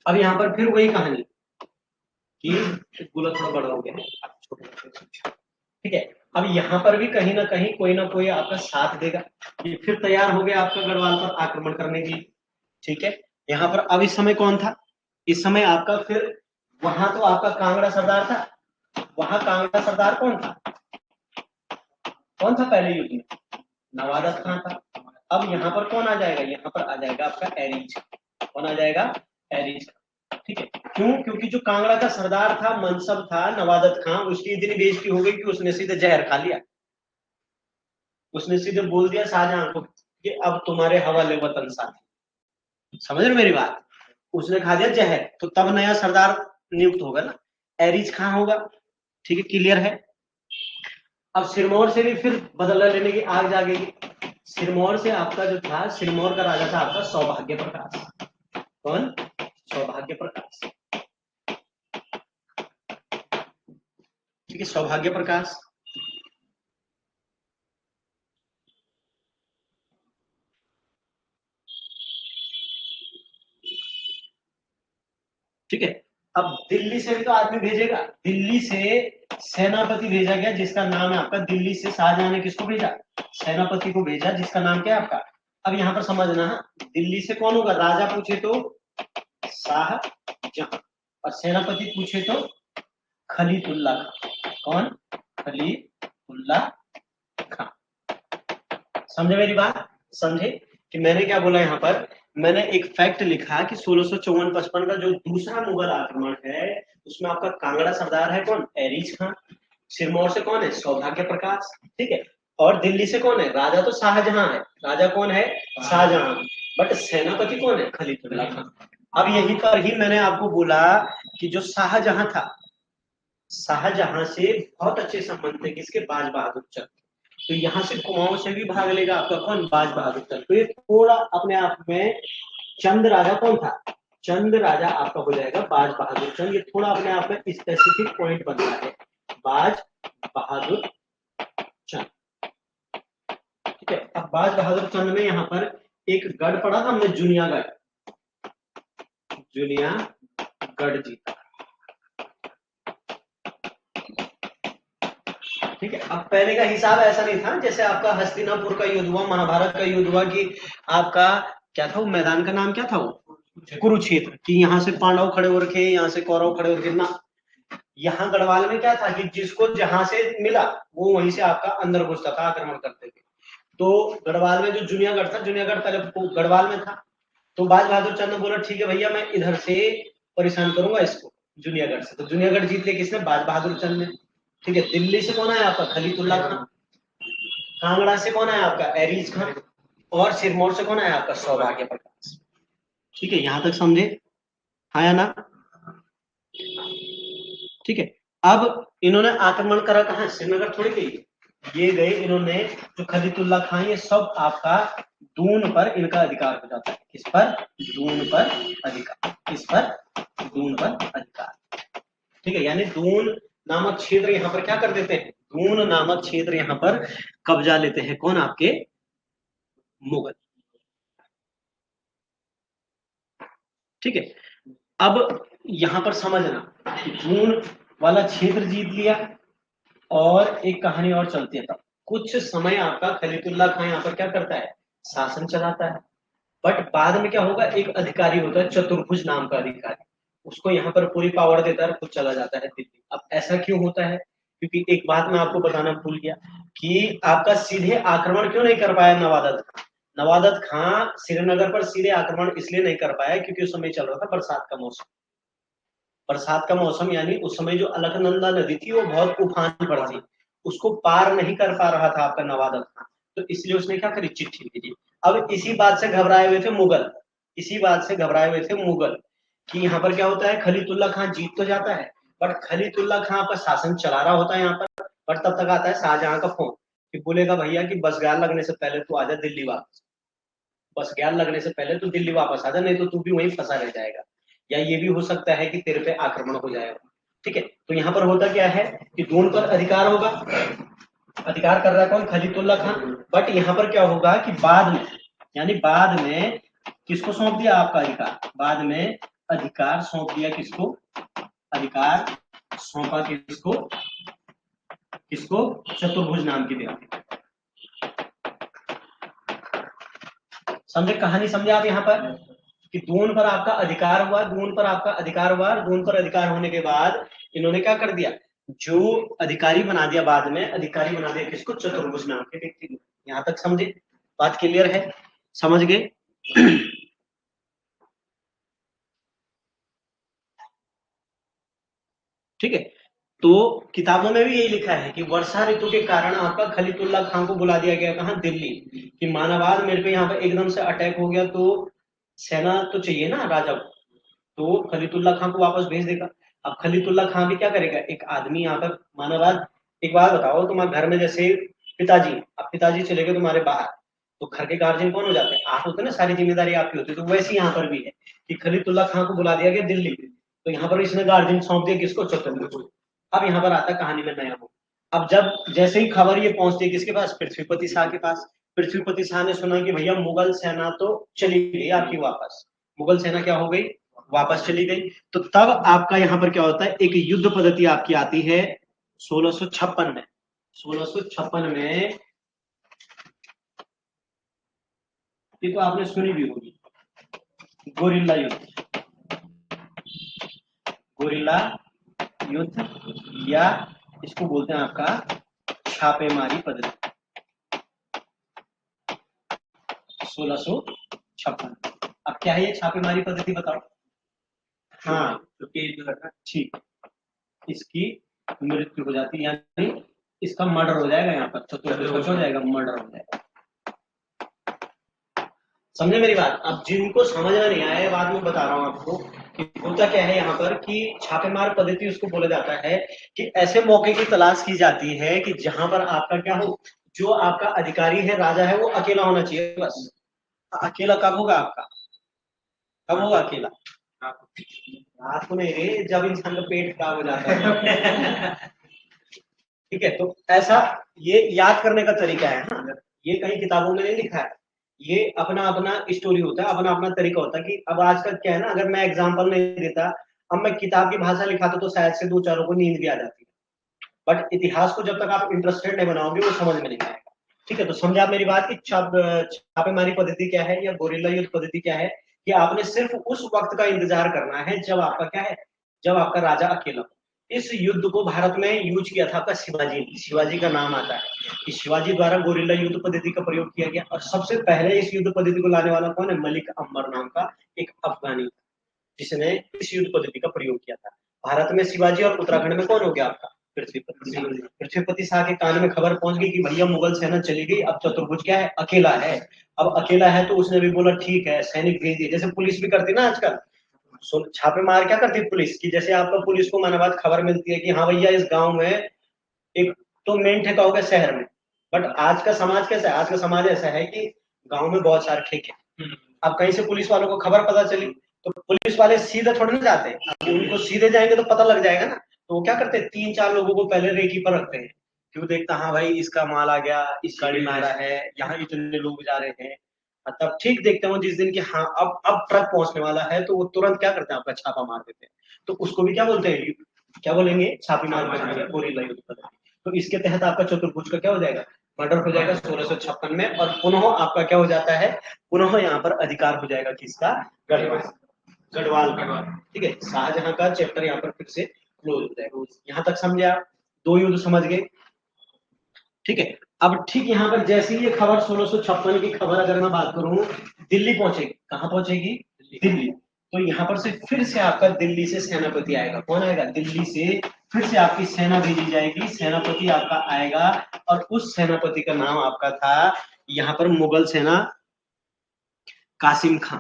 अब यहाँ पर फिर वही कहानी कि बुलेट थोड़ा बड़ा हो गया है, ठीक है, अब यहाँ पर भी कहीं ना कोई आपका साथ देगा, ये फिर तैयार हो गया आपका गढ़वाल पर आक्रमण करने के लिए। ठीक है, यहाँ पर अब इस समय कौन था, इस समय आपका फिर वहां तो आपका कांगड़ा सरदार था, वहां कांगड़ा सरदार कौन था, कौन था पहले युद्ध में, नवादत खान था। अब यहाँ पर कौन आ जाएगा, यहाँ पर आ जाएगा आपका एरीज, कौन आ जाएगा, एरीज। ठीक है, क्यों, क्योंकि जो कांगड़ा का सरदार था, मनसब था नवादत खान, उसकी इतनी बेइज्जती हो गई कि उसने सीधे जहर खा लिया, उसने सीधे बोल दिया शाहजहां को कि अब तुम्हारे हवाले वतन साथी, समझ रहे मेरी बात, उसने खा दिया जहर, तो तब नया सरदार नियुक्त होगा ना, एरीज खान होगा। ठीक है, क्लियर है। अब सिरमौर से भी फिर बदला लेने की आग जागेगी, सिरमौर से आपका जो था, सिरमौर का राजा था आपका सौभाग्य प्रकाश, कौन, सौभाग्य प्रकाश, ठीक है, सौभाग्य प्रकाश। ठीक है, अब दिल्ली से भी तो आदमी भेजेगा, दिल्ली से सेनापति भेजा गया जिसका नाम है आपका, दिल्ली से शाहजहां ने किसको भेजा, सेनापति को भेजा जिसका नाम क्या है आपका, अब यहाँ पर समझना है, दिल्ली से कौन होगा, राजा पूछे तो शाहजहां, और सेनापति पूछे तो खलीफुल्ला खान, कौन, खलीफुल्ला खान, समझे मेरी बात, समझे कि मैंने क्या बोला यहाँ पर, मैंने एक फैक्ट लिखा कि 1654-55 का जो दूसरा मुगल आक्रमण है उसमें आपका कांगड़ा सरदार है कौन, एरीज खान, सिरमौर से कौन है, सौभाग्य प्रकाश, ठीक है, और दिल्ली से कौन है, राजा तो शाहजहां है, राजा कौन है, शाहजहां, बट सेनापति कौन है, खलीफुल्ला खान। अब यहीं पर ही मैंने आपको बोला कि जो शाहजहां था, शाहजहां से बहुत अच्छे संबंध थे किसके, बाज बहादुर चंद, तो यहाँ से कुमाऊं से भी भाग लेगा आपका कौन, बाज बहादुर चंद, तो ये थोड़ा अपने आप में, चंद राजा कौन था, चंद राजा आपका हो जाएगा बाज बहादुर चंद, ये थोड़ा अपने आप में स्पेसिफिक पॉइंट बनता है, बाज बहादुर चंद। ठीक है, अब बाज बहादुर चंद में यहाँ पर एक गढ़ पड़ा था हमने, जुनियागढ़, जुनियागढ़ जीता। ठीक है, अब पहले का हिसाब ऐसा नहीं था, जैसे आपका हस्तिनापुर का युद्ध हुआ, महाभारत का युद्ध हुआ, कि आपका क्या था वो मैदान का नाम क्या था वो, कुरुक्षेत्र, कि यहाँ से पांडव खड़े हो रखे, यहाँ से कौरव खड़े हो रखे ना, यहाँ गढ़वाल में क्या था कि जिसको जहां से मिला वो वहीं से आपका अंदर घुसता था, आक्रमण करते थे। तो गढ़वाल में जो जुनियागढ़ था, जुनियागढ़ पहले गढ़वाल में था, तो बाज बहादुर चंद ने बोला ठीक है भैया मैं इधर से परेशान करूंगा इसको, जुनियागढ़ से, तो जुनियागढ़ जीत लिया किसने, बाज बहादुर चंद ने। ठीक है, दिल्ली से कौन है आपका, खलीफुल्ला खान, कांगड़ा से कौन है आपका, एरीज खान, और सिरमौर से कौन है आपका, सौभाग्य प्रकाश। ठीक है, यहां तक समझे, हाँ या ना? ठीक है, अब इन्होंने आक्रमण करा कहाँ, श्रीनगर थोड़ी गई, ये गए इन्होंने जो खलीतुल्ला खां, ये सब आपका दून पर इनका अधिकार हो जाता है। किस पर? दून पर अधिकार। किस पर? दून पर अधिकार। ठीक है, यानी दून नामक क्षेत्र यहाँ पर क्या कर देते हैं, दून नामक क्षेत्र यहाँ पर कब्जा लेते हैं। कौन? आपके मुगल। ठीक है, अब यहां पर समझना, दून वाला क्षेत्र जीत लिया, और एक कहानी और चलती है। तब कुछ समय आपका खलीतुल्ला खां यहाँ पर क्या करता है, शासन चलाता है। बट बाद में क्या होगा, एक अधिकारी होता है चतुर्भुज नाम का अधिकारी, उसको यहाँ पर पूरी पावर देता है, खुद चला जाता है दिल्ली। अब ऐसा क्यों होता है? क्योंकि एक बात मैं आपको बताना भूल गया कि आपका सीधे आक्रमण क्यों नहीं कर पाया नवादत खां। नवादत खां श्रीनगर पर सीधे आक्रमण इसलिए नहीं कर पाया क्योंकि उस समय चल रहा था बरसात का मौसम। बरसात का मौसम यानी उस समय जो अलकनंदा नदी थी वो बहुत उफान पर थी, उसको पार नहीं कर पा रहा था आपका नवादत खां। तो इसलिए उसने क्या करी, चिट्ठी भेजी। अब इसी बात से घबराए हुए थे मुगल, इसी बात से घबराए हुए थे मुगल कि यहाँ पर क्या होता है, खलीतुल्ला खां जीत तो जाता है, बट खलीतुल्ला खां आपका शासन चला रहा होता है यहाँ पर। बट तब तक आता है शाहजहां का फोन कि बोलेगा भैया कि बस ग्यार लगने से पहले तू आजा दिल्ली वापस, बस ग्यार लगने से पहले तू दिल्ली वापस आजा, नहीं तो तू भी वहीं फंसा रह जाएगा, या ये भी हो सकता है कि तेरे पे आक्रमण हो जाएगा। ठीक है, तो यहाँ पर होता क्या है कि दून पर अधिकार होगा, अधिकार कर रहा है कौन, खलीतुल्ला खां। बट यहाँ पर क्या होगा कि बाद में, यानी बाद में किसको सौंप दिया आपका अधिकार, बाद में अधिकार सौंप दिया किसको, अधिकार सौंपा किसको, किसको, चतुर्भुज नाम की व्यक्ति। समझे कहानी, समझे आप यहाँ पर कि दून पर आपका अधिकार हुआ, दून पर आपका अधिकार हुआ, दून पर अधिकार होने के बाद इन्होंने क्या कर दिया, जो अधिकारी बना दिया, बाद में अधिकारी बना दिया किसको, चतुर्भुज नाम के व्यक्ति को। यहां तक समझे, बात क्लियर है, समझ गए? ठीक है, तो किताबों में भी यही लिखा है कि वर्षा ऋतु के कारण आपका खलीतुल्ला खां को बुला दिया गया, कहाँ, दिल्ली, कि मानवाद मेरे पे यहाँ पे एकदम से अटैक हो गया, तो सेना तो चाहिए ना राजा को, तो खलीतुल्ला खां को वापस भेज देगा। अब खलीतुल्ला खां भी क्या करेगा, एक आदमी यहाँ पर मानवाद, एक बात बताओ, तुम्हारे घर में जैसे पिताजी, अब पिताजी चले गए तुम्हारे बाहर, तो घर के गार्जियन कौन हो जाते हैं, आप होते हैं ना, सारी जिम्मेदारी आपकी होती है। तो वैसे यहाँ पर भी है कि खलीतुल्ला खां को बुला दिया गया दिल्ली में, तो यहाँ पर इसने गार्जियन सौंप दिया किसको, चतुर्भुज। अब यहाँ पर आता है कहानी में नया हो। अब जब जैसे ही खबर ये पहुंचती है किसके पास, पृथ्वीपति शाह के पास, पृथ्वीपति शाह ने सुना कि भैया मुगल सेना तो चली गई आपकी वापस, मुगल सेना क्या हो गई, वापस चली गई। तो तब आपका यहाँ पर क्या होता है, एक युद्ध पद्धति आपकी आती है 1656 में। 1656 में, ये तो आपने सुनी भी होगी, गोरिल्ला युद्ध, गोरिल्ला युद्ध, या इसको बोलते हैं आपका छापेमारी पद्धति। 1656। अब क्या है ये छापेमारी पद्धति, बताओ? हाँ, ठीक, इसकी मृत्यु हो जाती है, यानी इसका मर्डर हो जाएगा, यहाँ पर चतुर्भुज हो जाएगा, मर्डर हो जाएगा। समझे मेरी बात? अब जिनको समझ में नहीं आया, बाद में बता रहा हूँ आपको कि होता क्या है यहाँ पर, कि छापेमार पद्धति उसको बोला जाता है कि ऐसे मौके की तलाश की जाती है कि जहां पर आपका क्या हो, जो आपका अधिकारी है, राजा है, वो अकेला होना चाहिए बस। अकेला कब होगा आपका, कब होगा अकेला, रात को नहीं रे, जब इंसान का पेट खराब हो जाता है। ठीक है, तो ऐसा ये याद करने का तरीका है। हाँ, ये कहीं किताबों में नहीं लिखा है, ये अपना अपना स्टोरी होता है, अपना अपना तरीका होता है। कि अब आजकल क्या है ना, अगर मैं एग्जांपल नहीं देता, अब मैं किताब की भाषा लिखाता तो शायद से दो चारों को नींद भी आ जाती है, बट इतिहास को जब तक आप इंटरेस्टेड नहीं बनाओगे वो समझ में नहीं आएगा। ठीक है, तो समझा आप मेरी बात की छापेमारी पद्धति क्या है, या गोरिल्ला युद्ध पद्धति क्या है, कि आपने सिर्फ उस वक्त का इंतजार करना है जब आपका क्या है, जब आपका राजा अकेला हो। इस युद्ध को भारत में यूज किया था आपका शिवाजी ने, शिवाजी का नाम आता है कि शिवाजी द्वारा गोरिल्ला युद्ध पद्धति का प्रयोग किया गया। और सबसे पहले इस युद्ध पद्धति को लाने वाला कौन है, मलिक अंबर नाम का एक अफगानी, जिसने इस युद्ध पद्धति का प्रयोग किया था। भारत में शिवाजी, और उत्तराखंड में कौन हो गया आपका, पृथ्वीपति। पृथ्वीपति शाह के कान में खबर पहुंच गई कि भैया मुगल सेना चली गई, अब चतुर्भुज क्या है, अकेला है। अब अकेला है तो उसने भी बोला ठीक है, सैनिक भेज दिए, जैसे पुलिस भी करती ना आजकल। छापे मार क्या करती है पुलिस की, जैसे आपका पुलिस को महीने बाद खबर मिलती है कि हाँ भैया इस गांव में एक तो मेन ठेका हो गया शहर में, बट आज का समाज कैसा है, आज का समाज ऐसा है कि गांव में बहुत सारे ठेके। अब कहीं से पुलिस वालों को खबर पता चली तो पुलिस वाले सीधे थोड़ी ना जाते हैं, अब उनको सीधे जाएंगे तो पता लग जाएगा ना, तो वो क्या करते हैं, 3-4 लोगों को पहले रेकी पर रखते हैं, क्यों देखता हाँ भाई इसका माल आ गया, इस गाड़ी में आ रहा है, यहाँ इतने लोग जा रहे हैं। तब ठीक देखते हो जिस दिन की हाँ अब ट्रक पहुंचने वाला है तो वो तुरंत क्या करते हैं, आपका छापा मार देते हैं। तो उसको भी क्या बोलते हैं, क्या बोलेंगे, छापी मार बोलेंगे, गोरिल्ला युद्ध पद्धति। तो इसके तहत आपका चतुर्भुज का क्या हो जाएगा, मर्डर हो जाएगा 1656 में, और पुनः आपका क्या हो जाता है, पुनः यहाँ पर अधिकार हो जाएगा किसका, गढ़वाल, गढ़वाल का। ठीक है, शाहजहां का चैप्टर यहाँ पर फिर से क्लोज हो जाएगा। यहाँ तक समझे आप, 2 युद्ध समझ गए। ठीक है, अब ठीक यहाँ पर जैसे ही ये खबर 1656 की खबर अगर मैं बात करूं, दिल्ली पहुंचेगी, कहाँ पहुंचेगी, दिल्ली। तो यहाँ पर से फिर से आपका दिल्ली से सेनापति आएगा, कौन आएगा, दिल्ली से फिर से आपकी सेना भेजी जाएगी, सेनापति आपका आएगा, और उस सेनापति का नाम आपका था यहाँ पर मुगल सेना कासिम खां।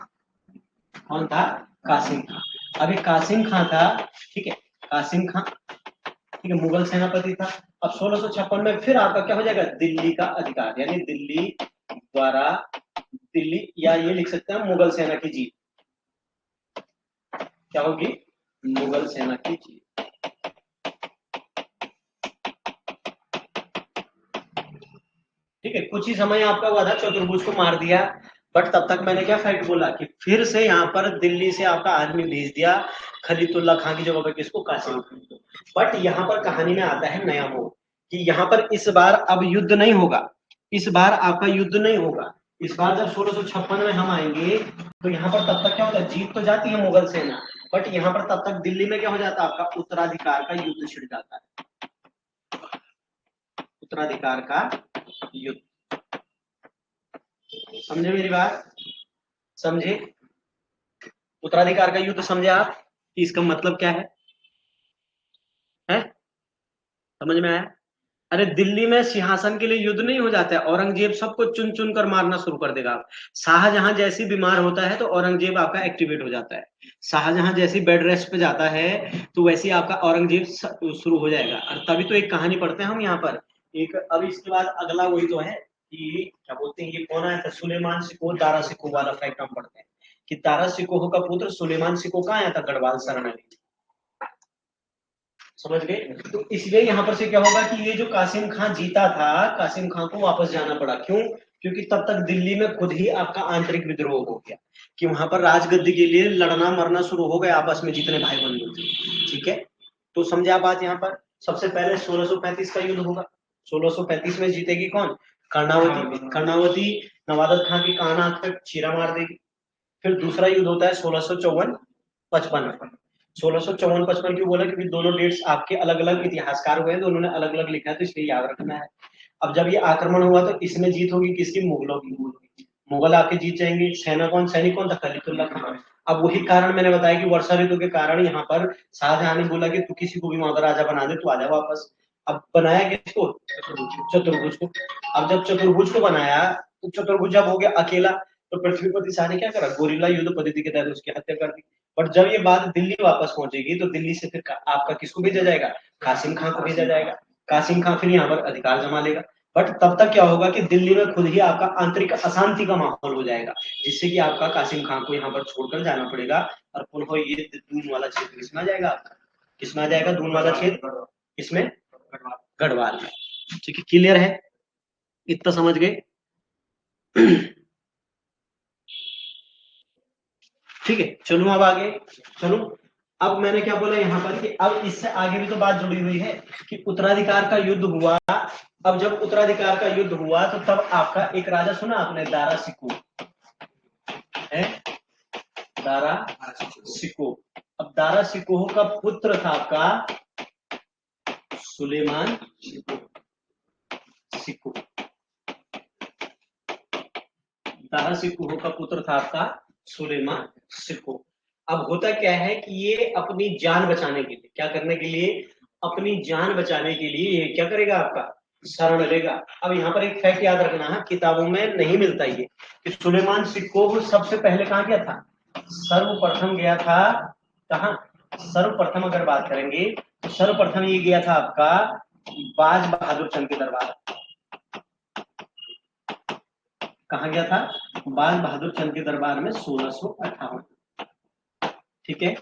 कौन था, कासिम खां। अभी कासिम खां था, ठीक है, कासिम खां, ठीक है, मुगल सेनापति था। अब 1656 में फिर आपका क्या हो जाएगा, दिल्ली का अधिकार, यानी दिल्ली द्वारा, दिल्ली, या ये लिख सकते हैं मुगल सेना की जीत, क्या होगी, मुगल सेना की जीत। ठीक है, कुछ ही समय आपका हुआ था, चतुर्भुज को मार दिया, बट तब तक मैंने क्या फैक्ट बोला कि फिर से यहाँ पर दिल्ली से आपका आदमी भेज दिया, खलीलुल्लाह खां की जगह पर किसको, कासिम खान को। बट यहाँ पर कहानी में आता है नया मोड़ कि यहाँ पर इस बार अब युद्ध नहीं होगा, इस बार आपका युद्ध नहीं होगा। इस बार जब 1656 में हम आएंगे तो यहाँ पर तब तक क्या होता है, जीत तो जाती है मुगल सेना, बट यहाँ पर तब तक दिल्ली में क्या हो जाता है, आपका उत्तराधिकार का युद्ध छिड़ जाता है, उत्तराधिकार का युद्ध। समझे मेरी बात, समझे, उत्तराधिकार का युद्ध समझे आप कि इसका मतलब क्या है? समझ में आया? अरे दिल्ली में सिंहासन के लिए युद्ध नहीं हो जाता है, औरंगजेब सबको चुन चुन कर मारना शुरू कर देगा। शाहजहां जैसी बीमार होता है तो औरंगजेब आपका एक्टिवेट हो जाता है, शाहजहां जैसी बेड रेस्ट पे जाता है तो वैसे ही आपका औरंगजेब शुरू हो जाएगा। और तभी तो एक कहानी पढ़ते हैं हम यहाँ पर एक, अब इसके बाद अगला वही तो है कि क्या बोलते हैं, ये कौन आया था, सुलेमान सिकोह, दारा सिकोह वाला फैक्ट हम पढ़ते हैं कि दारा सिकोह का पुत्र सुलेमान सिकोह कहाँ आया था, गढ़वाल शरणार्थी। समझ गए? तो इसलिए यहाँ पर से क्या होगा कि ये जो कासिम खान जीता था, कासिम खान को वापस जाना पड़ा, क्यों, क्योंकि तब तक दिल्ली में खुद ही आपका आंतरिक विद्रोह हो गया कि वहां पर राजगद्दी के लिए लड़ना मरना शुरू हो गया आपस में जितने भाई बंधु थे। ठीक है, तो समझा बात। यहाँ पर सबसे पहले 1635 का युद्ध होगा, 1635 में जीतेगी कौन, कर्णावती। कर्णावती नवादत खां की कान आंख तक चीरा मार देगी। फिर दूसरा युद्ध होता है 1654-55 में। 1654-55 क्यों बोला, क्योंकि दोनों डेट्स आपके अलग अलग इतिहासकार हुए हैं, दोनों ने अलग अलग लिखा है, तो इसलिए याद रखना है। अब जब ये आक्रमण हुआ तो इसमें जीत होगी किसकी, मुगलों की। मुगल आके जीत जाएंगे। सेना कौन, सैनिक कौन था, खलीलुल्लाह खान। अब वही कारण मैंने बताया कि वर्षा ऋतु के कारण यहाँ पर शाहजहां ने बोला कि तू किसी को भी वहां पर राजा बना दे, तू आजा वापस। अब बनाया किसको, चतुर्भुज को। अब जब चतुर्भुज को बनाया तो चतुर्भुज जब हो गया अकेला, तो पृथ्वीपति शाह ने क्या करा, गोरिल्ला युद्ध पद्धति के तहत उसकी हत्या कर दी। बट जब ये बात दिल्ली वापस पहुंचेगी तो दिल्ली से फिर आपका किसको भेजा जाएगा, कासिम खां को भेजा जाएगा। कासिम खां फिर यहाँ पर अधिकार जमा लेगा। बट तब तक क्या होगा कि दिल्ली में खुद ही आपका आंतरिक अशांति का माहौल हो जाएगा, जिससे कि आपका कासिम खां को यहाँ पर छोड़कर जाना पड़ेगा, और पुनः ये दून वाला क्षेत्र किसमें आ जाएगा, किसमें आ जाएगा, दून वाला क्षेत्र किसमें, गढ़वाल में। ठीक है, क्लियर है, इतना समझ गए? ठीक है, चलो अब आगे चलो। अब मैंने क्या बोला यहाँ पर कि अब इससे आगे भी तो बात जुड़ी हुई है कि उत्तराधिकार का युद्ध हुआ। अब जब उत्तराधिकार का युद्ध हुआ तो तब आपका एक राजा सुना आपने, दारा सिकोह है, दारा सिकोह। अब दारा सिकोह का पुत्र था आपका सुलेमान सिकोह। दारा सिकोह का पुत्र था आपका सुलेमान सिकोह। अब होता क्या है कि ये अपनी जान बचाने के लिए, क्या करने के लिए, अपनी जान बचाने के लिए ये क्या करेगा, आपका शरण लेगा। अब यहाँ पर एक फैक्ट याद रखना है, किताबों में नहीं मिलता ये, कि सुलेमान सिकोह सबसे पहले कहाँ गया था, सर्वप्रथम गया था कहाँ, सर्वप्रथम अगर बात करेंगे तो सर्वप्रथम ये गया था आपका बाज बहादुर चंद के दरबार। कहाँ गया था, बाज बहादुर चंद के दरबार में 1658। ठीक है,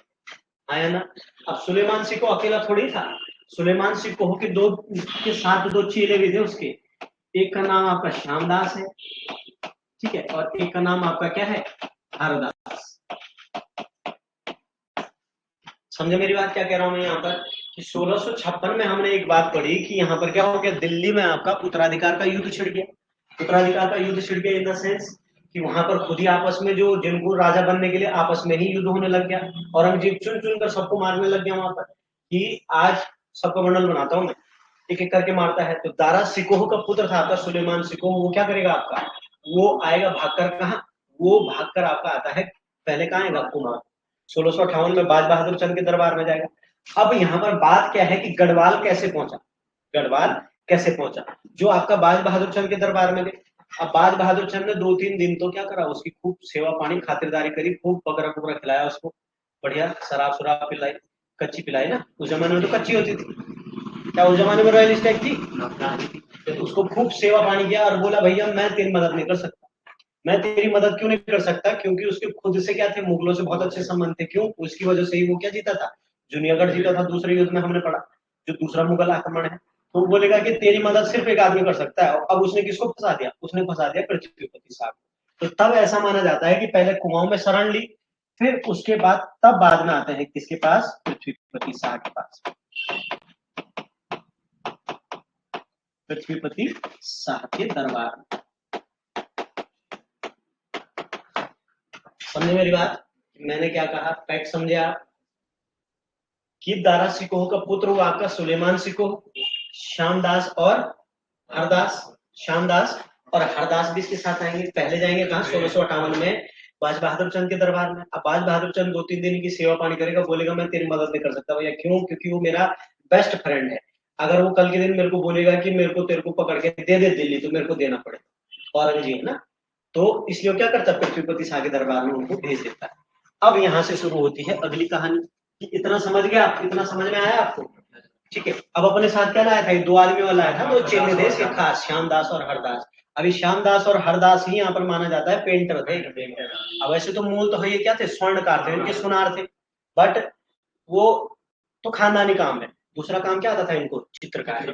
आया ना। अब सुलेमान सिकोह अकेला थोड़ी था, सुलेमान सिकोह के दो के साथ दो चेले भी थे उसके, एक का नाम आपका श्यामदास है, ठीक है, और एक का नाम आपका क्या है, हरदास। समझे मेरी बात क्या कह रहा हूं मैं यहाँ पर, कि 1656 में हमने एक बात पढ़ी कि यहाँ पर क्या हो गया, दिल्ली में आपका उत्तराधिकार का युद्ध छिड़ गया। उत्तराधिकार का युद्ध छिड़ गया इन द सेंस कि वहां पर खुद ही आपस में जो जिनको राजा बनने के लिए आपस में ही युद्ध होने लग गया। औरंगजेब चुन चुन कर सबको मारने लग गया वहां पर, कि आज सबका वर्णन बनाता हूं मैं, एक एक करके मारता है। तो दारा सिकोह का पुत्र था आपका सुलेमान सिकोह, वो क्या करेगा आपका, वो आएगा भागकर कहा, वो भागकर आपका आता है पहले कहाँ आएगा, कुमार। 1658 में बाज बहादुर चंद के दरबार में जाएगा। अब यहाँ पर बात क्या है कि गढ़वाल कैसे पहुंचा, गढ़वाल कैसे पहुंचा, जो आपका बाज बहादुर चंद के दरबार में गए। अब बाज बहादुर चंद ने 2-3 दिन तो क्या करा, उसकी खूब सेवा पानी खातिरदारी करी, खूब बकरा कुकरा खिलाया उसको, बढ़िया शराब शराब पिलाई, कच्ची पिलाई ना, उस जमाने में तो कच्ची होती थी, क्या उस जमाने में रॉयल स्टैग थी, तो उसको खूब सेवा पानी किया और बोला भैया मैं तेरी मदद नहीं कर सकता। मैं तेरी मदद क्यों नहीं कर सकता, क्योंकि उसके खुद से क्या थे, मुगलों से बहुत अच्छे संबंध थे। क्यों, उसकी वजह से ही वो क्या जीता था, जूनियागढ़ जीता था दूसरे युद्ध में, हमने पढ़ा, जो दूसरा मुगल आक्रमण है। तो बोलेगा कि तेरी मदद सिर्फ एक आदमी कर सकता है। अब उसने किसको फंसा दिया, उसने फंसा दिया पृथ्वीपति साहब। तो तब ऐसा माना जाता है कि पहले कुमाऊं में शरण ली, फिर उसके बाद तब बाद में आते हैं किसके पास, पृथ्वीपति शाह के पास, पृथ्वीपति शाह के दरबार में। समझे मेरी बात, मैंने क्या कहा, फैक्ट समझे आप, कि दारा सिकोह का पुत्र हुआ आपका सुलेमान सिकोह, श्यामदास और हरदास, श्यामदास और हरदास भी इसके साथ आएंगे। पहले जाएंगे कहा, 1658 में बाज बहादुर चंद के दरबार में। अब बाज बहादुर चंद 2-3 दिन की सेवा पानी करेगा, बोलेगा मैं तेरी मदद नहीं कर सकता भैया, क्यों, क्योंकि वो मेरा बेस्ट फ्रेंड है। अगर वो कल के दिन मेरे को बोलेगा कि मेरे को तेरे को पकड़ के दे दे दिल्ली, तो मेरे को देना पड़ेगा, औरंगजेब ना। तो इसलिए क्या करता है, पृथ्वीपति शाह के दरबार में उनको भेज देता है। अब यहाँ से शुरू होती है अगली कहानी, कि इतना समझ गया आप, इतना समझ में आया आपको, ठीक है। अब अपने साथ क्या लाया था, 2 आदमी वाला आया था, वो चेले थे इसके खास, श्यामदास और हरदास। अभी श्यामदास और हरदास ही यहाँ पर माना जाता है पेंटर थे। अब वैसे तो मूल तो ये क्या थे, स्वर्णकार थे, इनके सुनार थे, बट वो तो खानदानी काम है, दूसरा काम क्या आता था इनको, चित्रकार,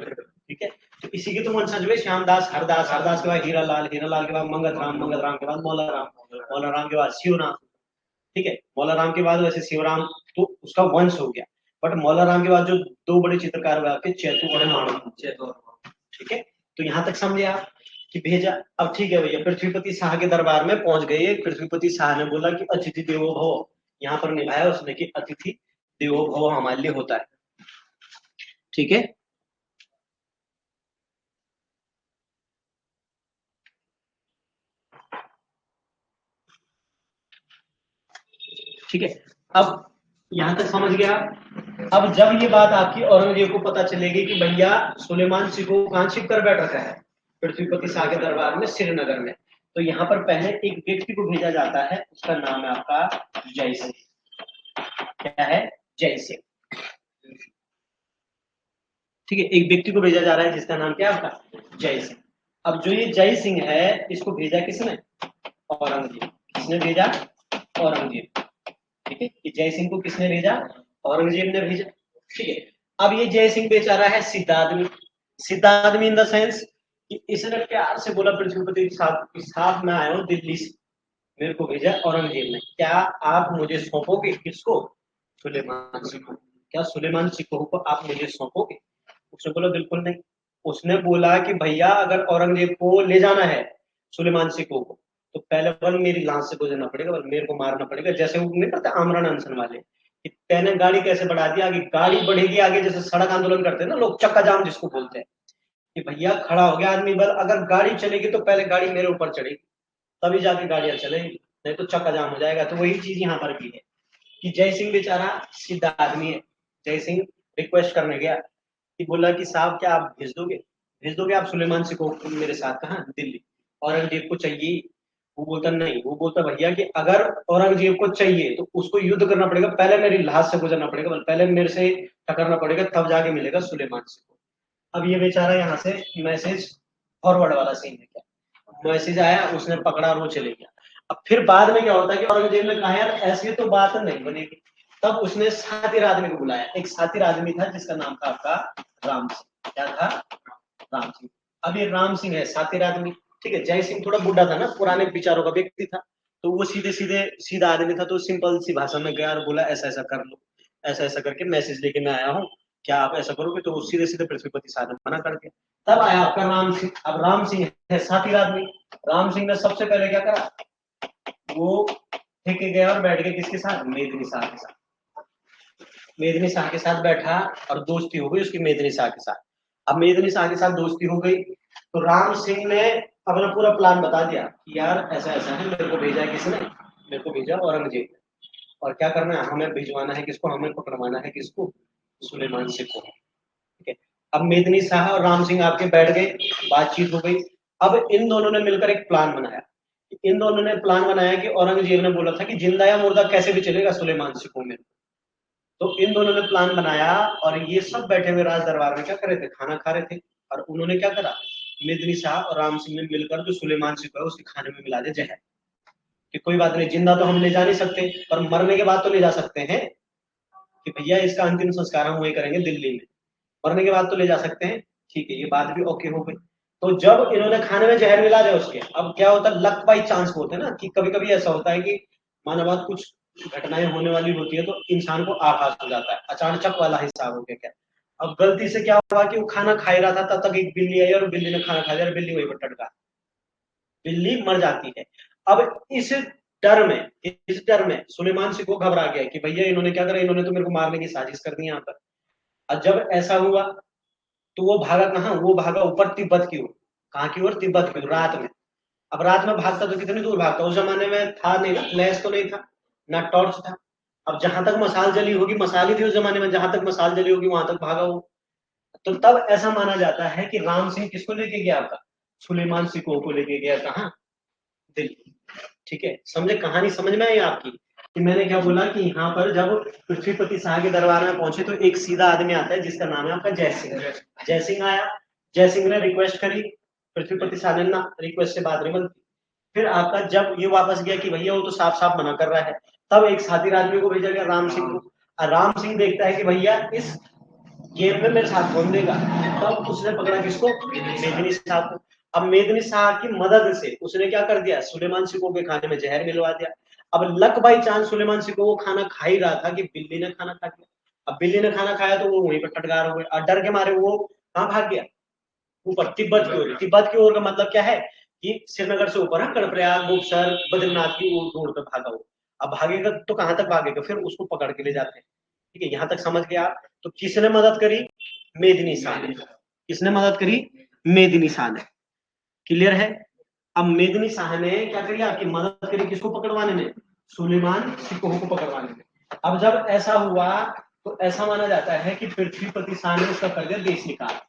ठीक है। तो इसी की तो वंशज हुए श्यामदास हरदास, हरदास के बाद हीरालाल, हीरालाल के बाद मंगतराम, मंगतराम के बाद मौलाराम, मौलाराम के बाद शिवराम, ठीक है। मौलाराम के बाद वैसे शिवराम तो उसका वंश हो गया, बट मौलाराम के बाद जो 2 बड़े चित्रकार हुए आपके, चैतू और माणू, ठीक है। तो यहाँ तक समझे आप कि भेजा। अब ठीक है भैया, पृथ्वीपति शाह के दरबार में पहुंच गए। पृथ्वीपति शाह ने बोला कि अतिथि देवो भव, यहाँ पर निभाया उसने कि अतिथि देवो भव हमारे लिए होता है, ठीक है। ठीक है, अब यहां तक समझ गया। अब जब ये बात आपकी औरंगजेब को पता चलेगी कि भैया सुलेमान सिकोह कहां छिप कर बैठ रखा है, पृथ्वीपति शाह के दरबार में श्रीनगर में, तो यहाँ पर पहले एक व्यक्ति को भेजा जाता है, उसका नाम है आपका जय सिंह। क्या है, जय सिंह, ठीक है। एक व्यक्ति को भेजा जा रहा है जिसका नाम क्या है आपका, जय सिंह। अब जो ये जय सिंह है, इसको भेजा किसने, औरंगजेब। किसने भेजा, औरंगजेब, ठीक है। कि जय सिंह को किसने भेजा, औरंगजेब ने भेजा, ठीक है। अब ये जय सिंह बेचारा है सीधा आदमी, सीधा आदमी इन द सेंस कि इसने प्यार से बोला पृथ्वीपति साहब मैं आया हूँ दिल्ली से, मेरे को भेजा औरंगजेब ने, क्या आप मुझे सौंपोगे, किसको, सुलेमान सिंह को, क्या सुलेमान सिंह को आप मुझे सौंपोगे। उसने बोला बिल्कुल नहीं। उसने बोला कि भैया अगर औरंगजेब को ले जाना है सुलेमान सिंह को, तो पहले बल मेरी लांस से गुजरना पड़ेगा, बल मेरे को मारना पड़ेगा, जैसे वो नहीं करते आमरण अनशन वाले, कि तेने गाड़ी कैसे बढ़ा दी आगे, गाड़ी बढ़ेगी आगे, जैसे सड़क आंदोलन करते हैं ना लोग, चक्का जाम जिसको बोलते हैं, कि भैया खड़ा हो गया आदमी, बल अगर गाड़ी चलेगी तो पहले गाड़ी मेरे ऊपर चढ़ेगी, तभी जाके गाड़ियां चलेगी, नहीं तो चक्का जाम हो जाएगा। तो वही चीज यहाँ पर भी है कि जय सिंह बेचारा सीधा आदमी है। जय सिंह रिक्वेस्ट करने गया कि बोला कि साहब क्या आप भेज दोगे आप सुलेमान सिंह को मेरे साथ, कहाँ, दिल्ली, औरंगजेब को चाहिए। वो बोलता नहीं, वो बोलता भैया कि अगर औरंगजेब को चाहिए तो उसको युद्ध करना पड़ेगा, पहले मेरी लाश से गुजरना पड़ेगा, पहले मेरे से टकरना पड़ेगा, तब जाके मिलेगा सुलेमान सिंह को। अब ये बेचारा यहाँ से मैसेज फॉरवर्ड वाला सीन है, क्या मैसेज आया, उसने पकड़ा और वो चले गया। अब फिर बाद में क्या होता है कि औरंगजेब ने कहा यार ऐसी तो बात नहीं बनेगी, तब उसने सातिर आदमी को बुलाया। एक सातिर आदमी था जिसका नाम था आपका राम सिंह। क्या था? राम सिंह। अब ये राम सिंह है सातिर आदमी, ठीक है। जय सिंह थोड़ा बुढ़ा था ना, पुराने विचारों का व्यक्ति था, तो वो सीधे सीधे सीधा आदमी था, तो सिंपल सी भाषा में गया और बोला ऐसा ऐसा कर लो, ऐसा ऐसा करके मैसेज लेके मैं आया हूँ, क्या आप ऐसा करोगे? तो वो सीधे सीधे पृथ्वीपति साहब ने मना कर दिया। तब आया आपका राम सिंह। अब राम सिंह है सातिर आदमी। राम सिंह ने सबसे पहले क्या करा, वो ठेके गया और बैठ गया किसके साथ? मेदिनी शाह के साथ। मेदिनी शाह के साथ बैठा और दोस्ती हो गई उसकी मेदिनी शाह के साथ। अब मेदिनी शाह के साथ दोस्ती हो गई तो राम सिंह ने अपना पूरा प्लान बता दिया कि यार ऐसा ऐसा है, मेरे को भेजा है किसने? मेरे को भेजा औरंगजेब ने, और क्या करना है, हमें भिजवाना है किसको? हमें पकड़वाना है किसको? सुलेमान सिंह को, ठीक है। अब मेदिनी शाह और राम सिंह आपके बैठ गए, बातचीत हो गई। अब इन दोनों ने मिलकर एक प्लान बनाया। इन दोनों ने प्लान बनाया कि औरंगजेब ने बोला था कि जिंदा या मुर्दा कैसे भी चलेगा सुलेमान सिंह को मेरे। तो इन दोनों ने प्लान बनाया और ये सब बैठे हुए राज दरबार में क्या कर रहे थे? खाना खा रहे थे। और उन्होंने क्या करा, मेदिनी शाह और राम सिंह ने मिलकर जो सुलेमान सिंह को है उसके खाने में मिला दिया जहर, कि कोई बात नहीं, जिंदा तो हम ले जा नहीं सकते पर मरने के बाद तो ले जा सकते हैं, कि भैया इसका अंतिम संस्कार हम वही करेंगे दिल्ली में, मरने के बाद तो ले जा सकते हैं। ठीक है, ये बात भी ओके हो गई। तो जब इन्होंने खाने में जहर मिला दिया उसके, अब क्या होता है, लक बाई चांस होते हैं ना, कि कभी कभी ऐसा होता है कि माना बात कुछ घटनाएं होने वाली होती है तो इंसान को आभास हो जाता है, अचानक वाला हिसाब हो गया क्या। अब गलती से क्या हुआ कि वो खाना खा ही रहा था, तब तक एक बिल्ली आई और बिल्ली ने खाना खा लिया और बिल्ली वहीं पर टटका, बिल्ली मर जाती है। अब इस डर में सुलेमान सिंह को घबरा गया कि भैया इन्होंने क्या करा, इन्होंने तो मेरे को मारने की साजिश कर दी यहाँ पर। और जब ऐसा हुआ तो वो भागा कहाँ, वो भागा ऊपर तिब्बत की ओर। कहाँ की ओर? तिब्बत की ओर, रात में। अब रात में भागता तो कितनी दूर भागता, उस जमाने में था नहीं ना, फ्लैश तो नहीं था, ना टॉर्च था। अब जहां तक मसाल जली होगी, मसाल ही थी उस जमाने में, जहां तक मसाल जली होगी वहां तक भागा वो। तो तब ऐसा माना जाता है कि राम सिंह किसको लेके गया आपका? सुलेमान सिंह को लेके गया, कहाँ? दिल्ली। ठीक है, समझे? कहानी समझ में आई आपकी कि मैंने क्या बोला कि यहाँ पर जब पृथ्वीपति शाह के दरबार में पहुंचे तो एक सीधा आदमी आता है जिसका नाम है आपका जय सिंह। जय सिंह आया, जय सिंह ने रिक्वेस्ट करी, पृथ्वीपति शाह ने ना, रिक्वेस्ट से बात नहीं बनती। फिर आपका जब ये वापस गया कि भैया वो तो साफ साफ मना कर रहा है, तब एक साथी आदमी को भेजा गया राम सिंह को। और राम सिंह देखता है कि भैया इस गेम में मेरे साथ कौन देगा, तब उसने पकड़ा किसको? मेदिनी शाह को। अब मेदिनी शाह की मदद से उसने क्या कर दिया, सुलेमान सिंह के खाने में जहर मिलवा दिया। अब luck by chance Sulaiman Singh वो खाना खा ही रहा था कि बिल्ली ने खाना खा लिया। अब बिल्ली ने खाना खाया तो वो वहीं पर टटकार हो गए और डर के मारे वो कहाँ भाग गया? ऊपर तिब्बत की ओर। तिब्बत की ओर का मतलब क्या है कि श्रीनगर से ऊपर है, कर्णप्रयाग, मुक्तसर, बद्रीनाथ की ओर रोड पे भागा वो। अब भागेगा तो कहां तक भागेगा, फिर उसको पकड़ के ले जाते हैं। ठीक है, यहां तक समझ गए आप? तो किसने मदद करी? मेदिनी शाह ने। किसने मदद करी? मेदिनी शाह ने। क्लियर है? अब मेदिनी शाह ने क्या करी, आपकी मदद करी किसको पकड़वाने में? सुलेमान सिंह को पकड़वाने में। अब जब ऐसा हुआ तो ऐसा माना जाता है कि पृथ्वीपति शाह ने उसका कर दिया देश निकाल।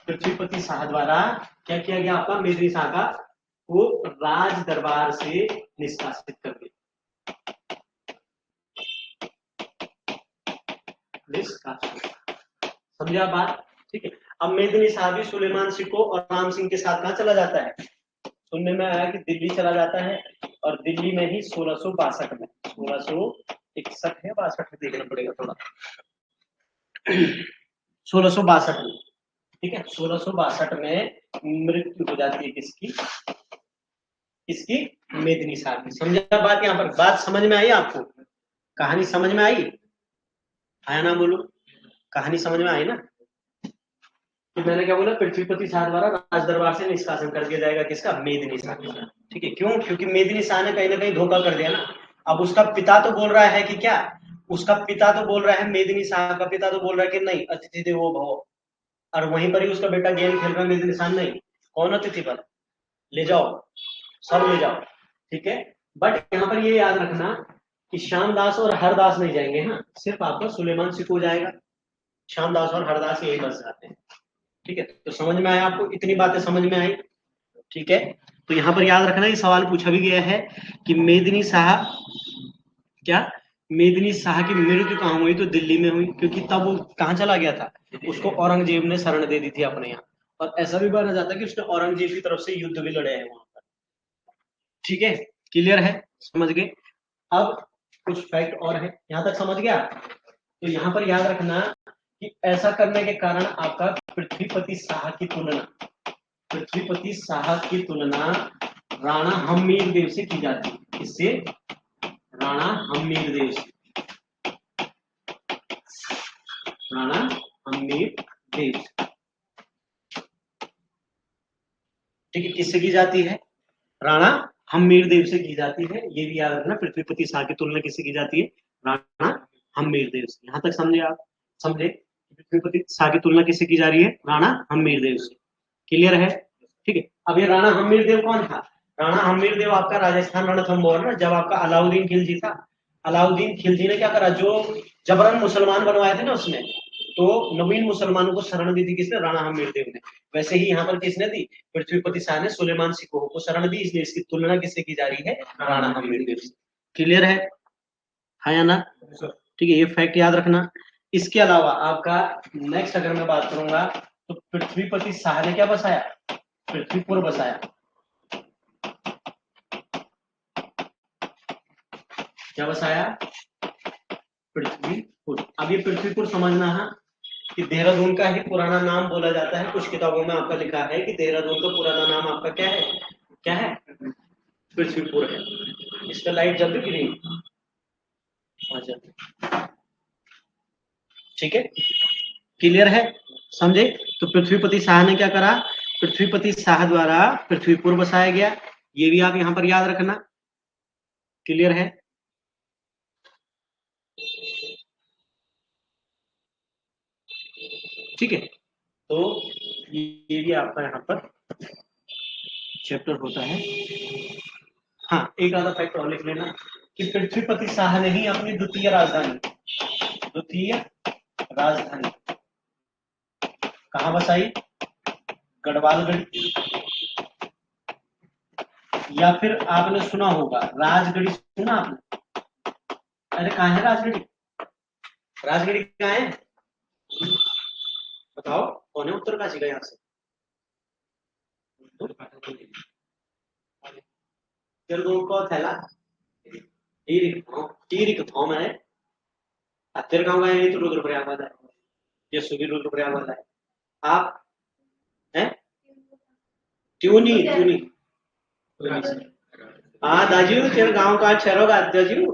पृथ्वीपति शाह द्वारा क्या किया गया आपका? मेदिनी शाह का वो राज दरबार से निष्कासित कर दिया। समझा बात? ठीक है। अब मेदिनी शाह भी सुलेमान सिंह को और राम सिंह के साथ कहां चला जाता है? सुनने में आया कि दिल्ली चला जाता है, और दिल्ली में ही 1662 में, 1661 है 62 देखना पड़ेगा थोड़ा, 1662 में, ठीक है, 1662 में मृत्यु हो जाती है किसकी? किसकी? मेदिनी शाह की। समझा बात? यहाँ पर बात समझ में आई आपको? कहानी समझ में आई? आया ना? बोलो, कहानी समझ में आई ना? तो मैंने क्या बोला, पृथ्वीपति शाह द्वारा राज दरबार से निष्कासन कर दिया जाएगा किसका? मेदिनी शाह का। ठीक है, क्यों? क्योंकि मेदिनी शाह ने कहीं ना कहीं धोखा कर दिया ना। अब उसका पिता तो बोल रहा है कि क्या, उसका पिता तो बोल रहा है, मेदिनी शाह का पिता तो बोल रहा है कि नहीं, अतिथि देवो भव, और वहीं पर ही उसका बेटा गेम खेल रहा है मेदिनी शाह, नहीं, कौन अतिथि पर ले जाओ, सब ले जाओ। ठीक है, बट यहाँ पर ये याद रखना कि श्यामदास और हरदास नहीं जाएंगे, हाँ सिर्फ आपका सुलेमान सिको जाएगा, श्यामदास और हरदास यही बस जाते हैं। ठीक है, तो समझ में आया आपको, इतनी बातें समझ में आई। ठीक है, तो यहाँ पर याद रखना ये सवाल पूछा भी गया है कि मेदिनी शाह क्या, मेदिनी शाह की मृत्यु कहाँ हुई, तो दिल्ली में हुई, क्योंकि तब वो कहाँ चला गया था, उसको औरंगजेब ने शरण दे दी थी अपने यहाँ। और ऐसा भी माना जाता है कि उसने औरंगजेब की तरफ से युद्ध भी लड़े हैं वहां पर। ठीक है, क्लियर है, समझ गए। अब कुछ फैक्ट और है, यहाँ तक समझ गया। तो यहाँ पर याद रखना कि ऐसा करने के कारण आपका पृथ्वीपति शाह की तुलना, पृथ्वीपति शाह की तुलना राणा हम्मीर देव से की जाती है। किससे? राणा हम्मीर देव से, राणा हम्मीर देव। ठीक है, किससे की जाती है? राणा हम्मीर देव से की जाती है। ये भी याद रखना, पृथ्वीपति शाह की तुलना किससे की जाती है? राणा हम्मीर देव से। यहां तक समझे आप? समझे? पृथ्वीपति शाह की तुलना किससे की जा रही है? राणा हम्मीर देव से। क्लियर है? ठीक है, अब ये राणा हम्मीर देव कौन था? राणा हम्मीर देव आपका राजस्थान रणथंभौर ना, जब आपका अलाउद्दीन खिलजी था, अलाउद्दीन खिलजी ने क्या करा, जो जबरन मुसलमान बनवाए थे ना उसने, तो नवीन मुसलमानों को शरण दी थी किसने? राणा हम्मीर देव ने। वैसे ही यहाँ पर किसने दी? पृथ्वीपति शाह ने सुलेमान सिकोह को शरण दी, इसलिए इसकी तुलना किससे की जा रही है? राणा हम्मीर देव से। क्लियर है? हाँ या ना? ठीक है, ये फैक्ट याद रखना। इसके अलावा आपका नेक्स्ट अगर मैं बात करूंगा तो पृथ्वीपति शाह ने क्या बसाया? पृथ्वीपुर बसाया। क्या बसाया? पृथ्वीपुर। अब ये पृथ्वीपुर समझना है कि देहरादून का ही पुराना नाम बोला जाता है। कुछ किताबों में आपका लिखा है कि देहरादून का पुराना नाम आपका क्या है? क्या है? पृथ्वीपुर है। इस पर लाइट जल रही नहीं? ठीक है, क्लियर है, समझे? तो पृथ्वीपति शाह ने क्या करा? पृथ्वीपति शाह द्वारा पृथ्वीपुर बसाया गया। ये भी आप यहां पर याद रखना। क्लियर है? ठीक है, तो ये भी आपका यहाँ पर चैप्टर होता है। हाँ, एक आधा फैक्ट और लिख लेना कि पृथ्वीपति शाह ने ही अपनी द्वितीय राजधानी कहाँ बसाई? गढ़वालगढ़ी, या फिर आपने सुना होगा राजगढ़ी। सुना आपने? अरे कहाँ है राजगढ़ी? राजगढ़ी कहाँ है बताओ? कौन है उत्तरकाशी का यहाँ से? को थैला टीरिक थो मैंने तेरे गाँव का है तो रुद्रप्रयाग वाला है, ये सुबह रुद्रप्रयाग वाला है। आप हैं ट्यूनी ट्यूनी। हाँ दाजू, तेरे गाँव का शहरों का दाजू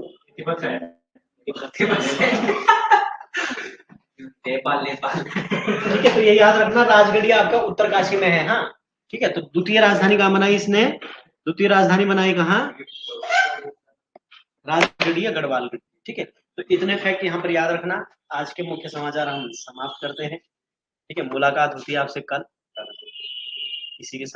नेपाल नेपाल। ठीक है, तो ये याद रखना राजगढ़ी आपका उत्तरकाशी में है। हाँ ठीक है, तो द्वितीय राजधानी कहाँ बनाई इसने? द्वितीय राजधानी बनाई कहाँ? राजगढ़ी या गढ़वालगढ़ी। ठीक है, तो इतने फैक्ट यहाँ पर याद रखना। आज के मुख्य समाचार हम समाप्त करते हैं। ठीक है, मुलाकात होती है आपसे कल इसी के साथ।